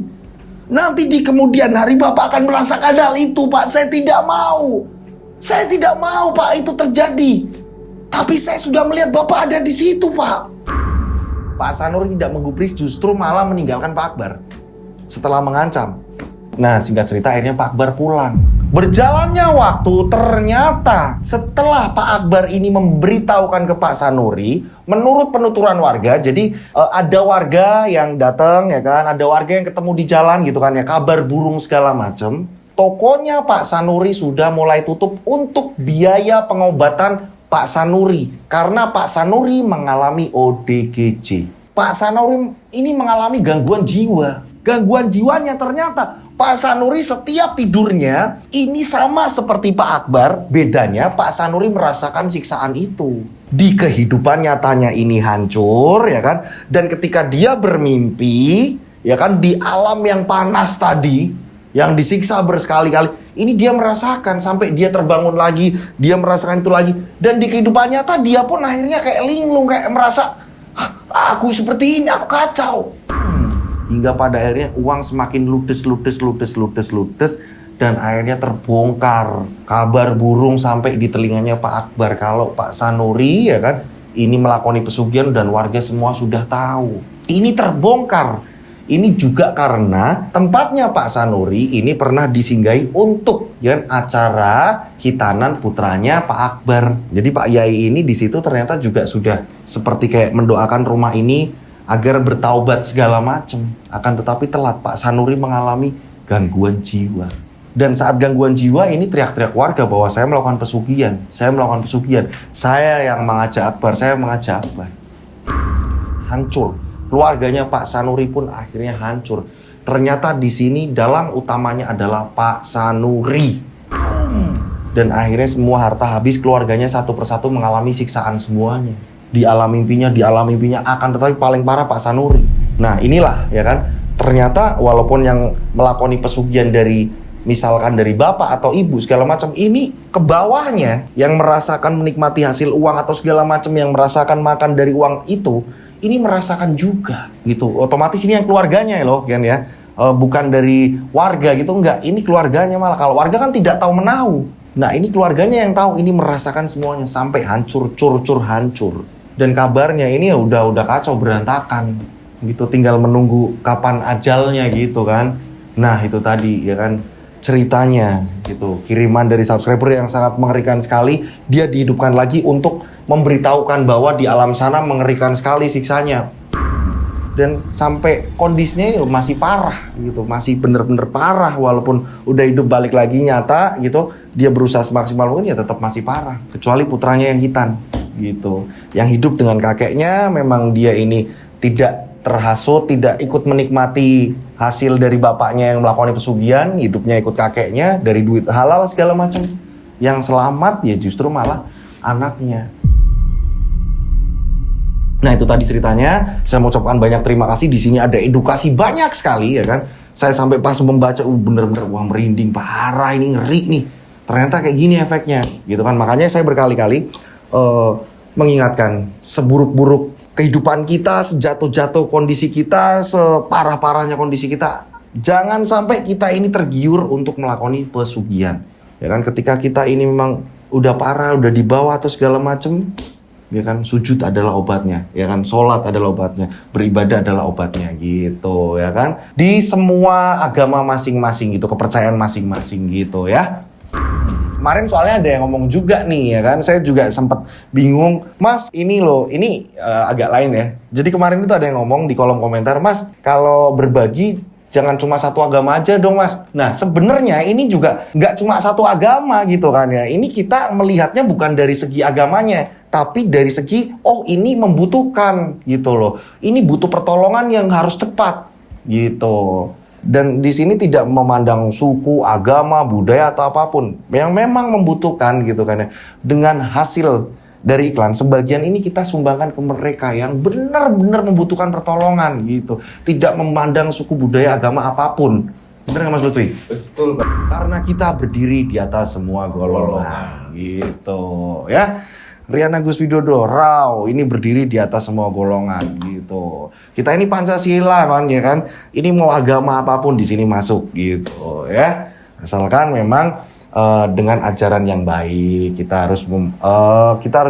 nanti di kemudian hari Bapak akan merasakan hal itu, Pak. Saya tidak mau Pak itu terjadi. Tapi saya sudah melihat Bapak ada di situ, Pak. Pak Sanuri tidak menggubris, justru malah meninggalkan Pak Akbar setelah mengancam. Nah, singkat cerita akhirnya Pak Akbar pulang. Berjalannya waktu, ternyata setelah Pak Akbar ini memberitahukan ke Pak Sanuri, menurut penuturan warga, jadi ada warga yang datang, ya kan, ada warga yang ketemu di jalan gitu kan ya, kabar burung segala macem. Tokonya Pak Sanuri sudah mulai tutup untuk biaya pengobatan Pak Sanuri karena Pak Sanuri mengalami ODGJ. Pak Sanuri ini mengalami gangguan jiwa. Gangguan jiwanya ternyata Pak Sanuri setiap tidurnya ini sama seperti Pak Akbar. Bedanya Pak Sanuri merasakan siksaan itu. Di kehidupan nyatanya ini hancur, ya kan? Dan ketika dia bermimpi, ya kan, di alam yang panas tadi, yang disiksa berkali-kali, ini dia merasakan sampai dia terbangun lagi, dia merasakan itu lagi. Dan di kehidupan nyata dia pun akhirnya kayak linglung, kayak merasa, aku seperti ini, aku kacau. Hingga pada akhirnya uang semakin ludes dan akhirnya terbongkar kabar burung sampai di telinganya Pak Akbar kalau Pak Sanuri, ya kan, ini melakoni pesugihan dan warga semua sudah tahu. Ini terbongkar. Ini juga karena tempatnya Pak Sanuri ini pernah disinggahi untuk ya, acara hitanan putranya Pak Akbar. Jadi Pak Yai ini di situ ternyata juga sudah seperti kayak mendoakan rumah ini agar bertaubat segala macam. Akan tetapi telat, Pak Sanuri mengalami gangguan jiwa. Dan saat gangguan jiwa ini teriak-teriak warga bahwa saya melakukan pesugihan. Saya melakukan pesugihan. Saya yang mengajak Akbar, saya mengajak Akbar. Hancur. Keluarganya Pak Sanuri pun akhirnya hancur. Ternyata di sini dalang utamanya adalah Pak Sanuri. Dan akhirnya semua harta habis, keluarganya satu persatu mengalami siksaan semuanya. Di alam mimpinya akan tetapi paling parah Pak Sanuri. Nah inilah ya kan, ternyata walaupun yang melakoni pesugihan dari misalkan dari bapak atau ibu segala macam, ini ke bawahnya yang merasakan menikmati hasil uang atau segala macam, yang merasakan makan dari uang itu, ini merasakan juga gitu. Otomatis ini yang keluarganya loh kan ya, bukan dari warga gitu, enggak, ini keluarganya malah. Kalau warga kan tidak tahu menahu. Nah ini keluarganya yang tahu, ini merasakan semuanya sampai hancur, cur hancur. Dan kabarnya ini ya udah kacau berantakan gitu, tinggal menunggu kapan ajalnya gitu kan. Nah itu tadi ya kan ceritanya gitu, kiriman dari subscriber yang sangat mengerikan sekali. Dia dihidupkan lagi untuk memberitahukan bahwa di alam sana mengerikan sekali siksanya. Dan sampai kondisinya ini masih parah gitu, masih bener-bener parah. Walaupun udah hidup balik lagi nyata gitu, dia berusaha semaksimal mungkin ya tetap masih parah. Kecuali putranya yang hitan gitu, yang hidup dengan kakeknya. Memang dia ini tidak terhasut, tidak ikut menikmati hasil dari bapaknya yang melakukan pesugihan, hidupnya ikut kakeknya dari duit halal segala macam. Yang selamat ya justru malah anaknya. Nah itu tadi ceritanya. Saya mau ucapkan banyak terima kasih. Di sini ada edukasi banyak sekali ya kan. Saya sampai pas membaca bener-bener wah merinding parah, ini ngeri nih. Ternyata kayak gini efeknya gitu kan. Makanya saya berkali-kali mengingatkan, seburuk-buruk kehidupan kita, sejatuh-jatuh kondisi kita, separah-parahnya kondisi kita, jangan sampai kita ini tergiur untuk melakoni pesugihan. Ya kan, ketika kita ini memang udah parah, udah di bawah atau segala macem, ya kan, sujud adalah obatnya, ya kan, sholat adalah obatnya, beribadah adalah obatnya gitu, ya kan. Di semua agama masing-masing gitu, kepercayaan masing-masing gitu ya. Kemarin soalnya ada yang ngomong juga nih ya kan, saya juga sempat bingung, Mas ini loh, ini agak lain ya. Jadi kemarin itu ada yang ngomong di kolom komentar, Mas kalau berbagi jangan cuma satu agama aja dong Mas. Nah sebenarnya ini juga nggak cuma satu agama gitu kan ya. Ini kita melihatnya bukan dari segi agamanya, tapi dari segi oh ini membutuhkan gitu loh. Ini butuh pertolongan yang harus cepat gitu. Dan di sini tidak memandang suku, agama, budaya atau apapun yang memang membutuhkan gitu kan ya. Dengan hasil dari iklan, sebagian ini kita sumbangkan ke mereka yang benar-benar membutuhkan pertolongan gitu. Tidak memandang suku, budaya, agama apapun. Bener nggak Mas Lutfi? Betul Pak. Karena kita berdiri di atas semua golongan gitu ya. Rian Agus Widodo, Rau, ini berdiri di atas semua golongan gitu. Kita ini Pancasila kan ya kan. Ini mau agama apapun di sini masuk gitu ya. Asalkan memang dengan ajaran yang baik, kita harus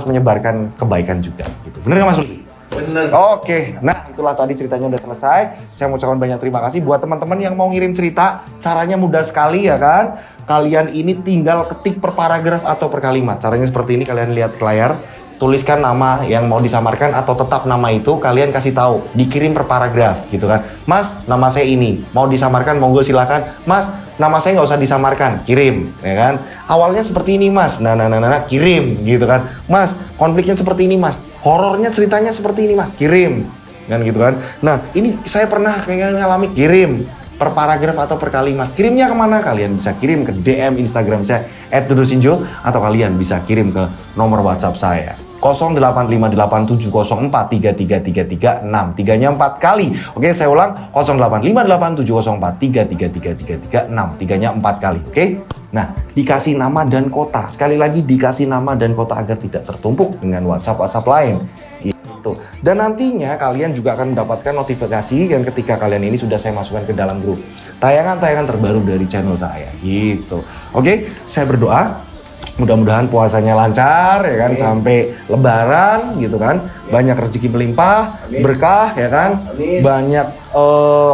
menyebarkan kebaikan juga gitu. Bener nggak Mas Lutfi? Bener. Oke, nah itulah tadi ceritanya udah selesai. Saya mau ucapkan banyak terima kasih buat teman-teman yang mau ngirim cerita. Caranya mudah sekali ya kan. Kalian ini tinggal ketik per paragraf atau per kalimat. Caranya seperti ini, kalian lihat ke layar. Tuliskan nama yang mau disamarkan atau tetap nama itu, kalian kasih tahu, dikirim per paragraf gitu kan. Mas, nama saya ini, mau disamarkan monggo silakan. Mas, nama saya nggak usah disamarkan, kirim ya kan. Awalnya seperti ini Mas, nah kirim gitu kan. Mas, konfliknya seperti ini Mas, horornya ceritanya seperti ini Mas, kirim kan gitu kan. Nah ini saya pernah kayak ngalami, kirim per paragraf atau per kalimat. Kirimnya kemana? Kalian bisa kirim ke DM Instagram saya @dodosinjo, atau kalian bisa kirim ke nomor WhatsApp saya 085870433336, 3-nya 4 kali. Oke, saya ulang, 085870433336, 3-nya 4 kali. Oke. Nah, dikasih nama dan kota. Sekali lagi dikasih nama dan kota agar tidak tertumpuk dengan WhatsApp lain. Gitu. Dan nantinya kalian juga akan mendapatkan notifikasi yang ketika kalian ini sudah saya masukkan ke dalam grup tayangan-tayangan terbaru dari channel saya gitu. Oke, saya berdoa mudah-mudahan puasanya lancar ya kan. Amin. Sampai lebaran gitu kan. Amin. Banyak rezeki melimpah. Amin. Berkah ya kan. Amin. Banyak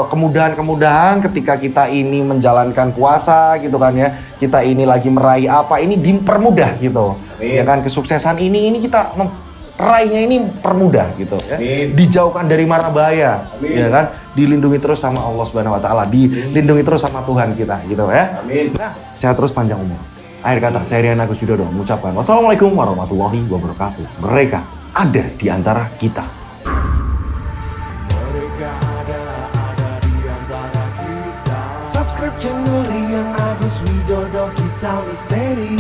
kemudahan-kemudahan ketika kita ini menjalankan puasa gitu kan ya. Kita ini lagi meraih apa, ini dipermudah gitu. Ya kan, kesuksesan ini kita raihnya ini permudah gitu ya. Dijauhkan dari mara bahaya, ya kan? Dilindungi terus sama Allah Subhanahu wa taala, dilindungi terus sama Tuhan kita gitu ya. Nah, sehat terus panjang umur. Akhir kata, saya Rian Agus Widodo mengucapkan wassalamualaikum warahmatullahi wabarakatuh. Mereka ada di antara kita. Subscribe channel Rian Agus Widodo, kisah misteri.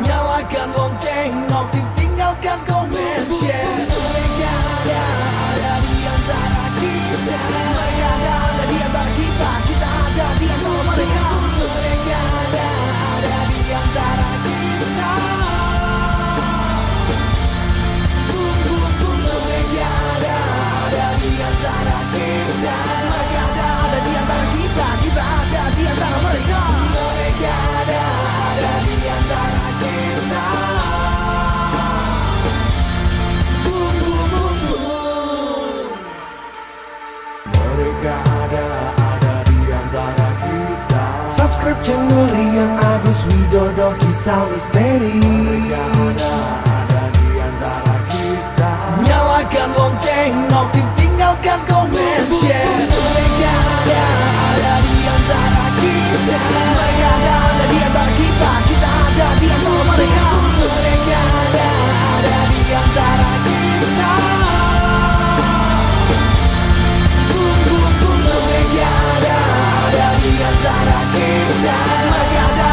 Nyalakan lonceng, notif, tinggalkan komen, share. Mereka ada di antara kita. Mereka ada di antara kita. Kita ada di antara mereka. Mereka ada di antara kita. Mereka ada di antara kita. Mereka ada di antara kita. Kita ada di antara mereka. Mereka ada di antara kita. Mereka ada di antara kita. Subscribe channel Rian Agus Widodo, kisah misteri. Mereka ada di antara kita. Nyalakan lonceng, notif, tinggalkan komen, share. Mereka ada di antara kita. Mereka ada di antara kita. Kita ada di antara mereka. Mereka ada di antara kita. Mereka ada di antara kita. Mereka ada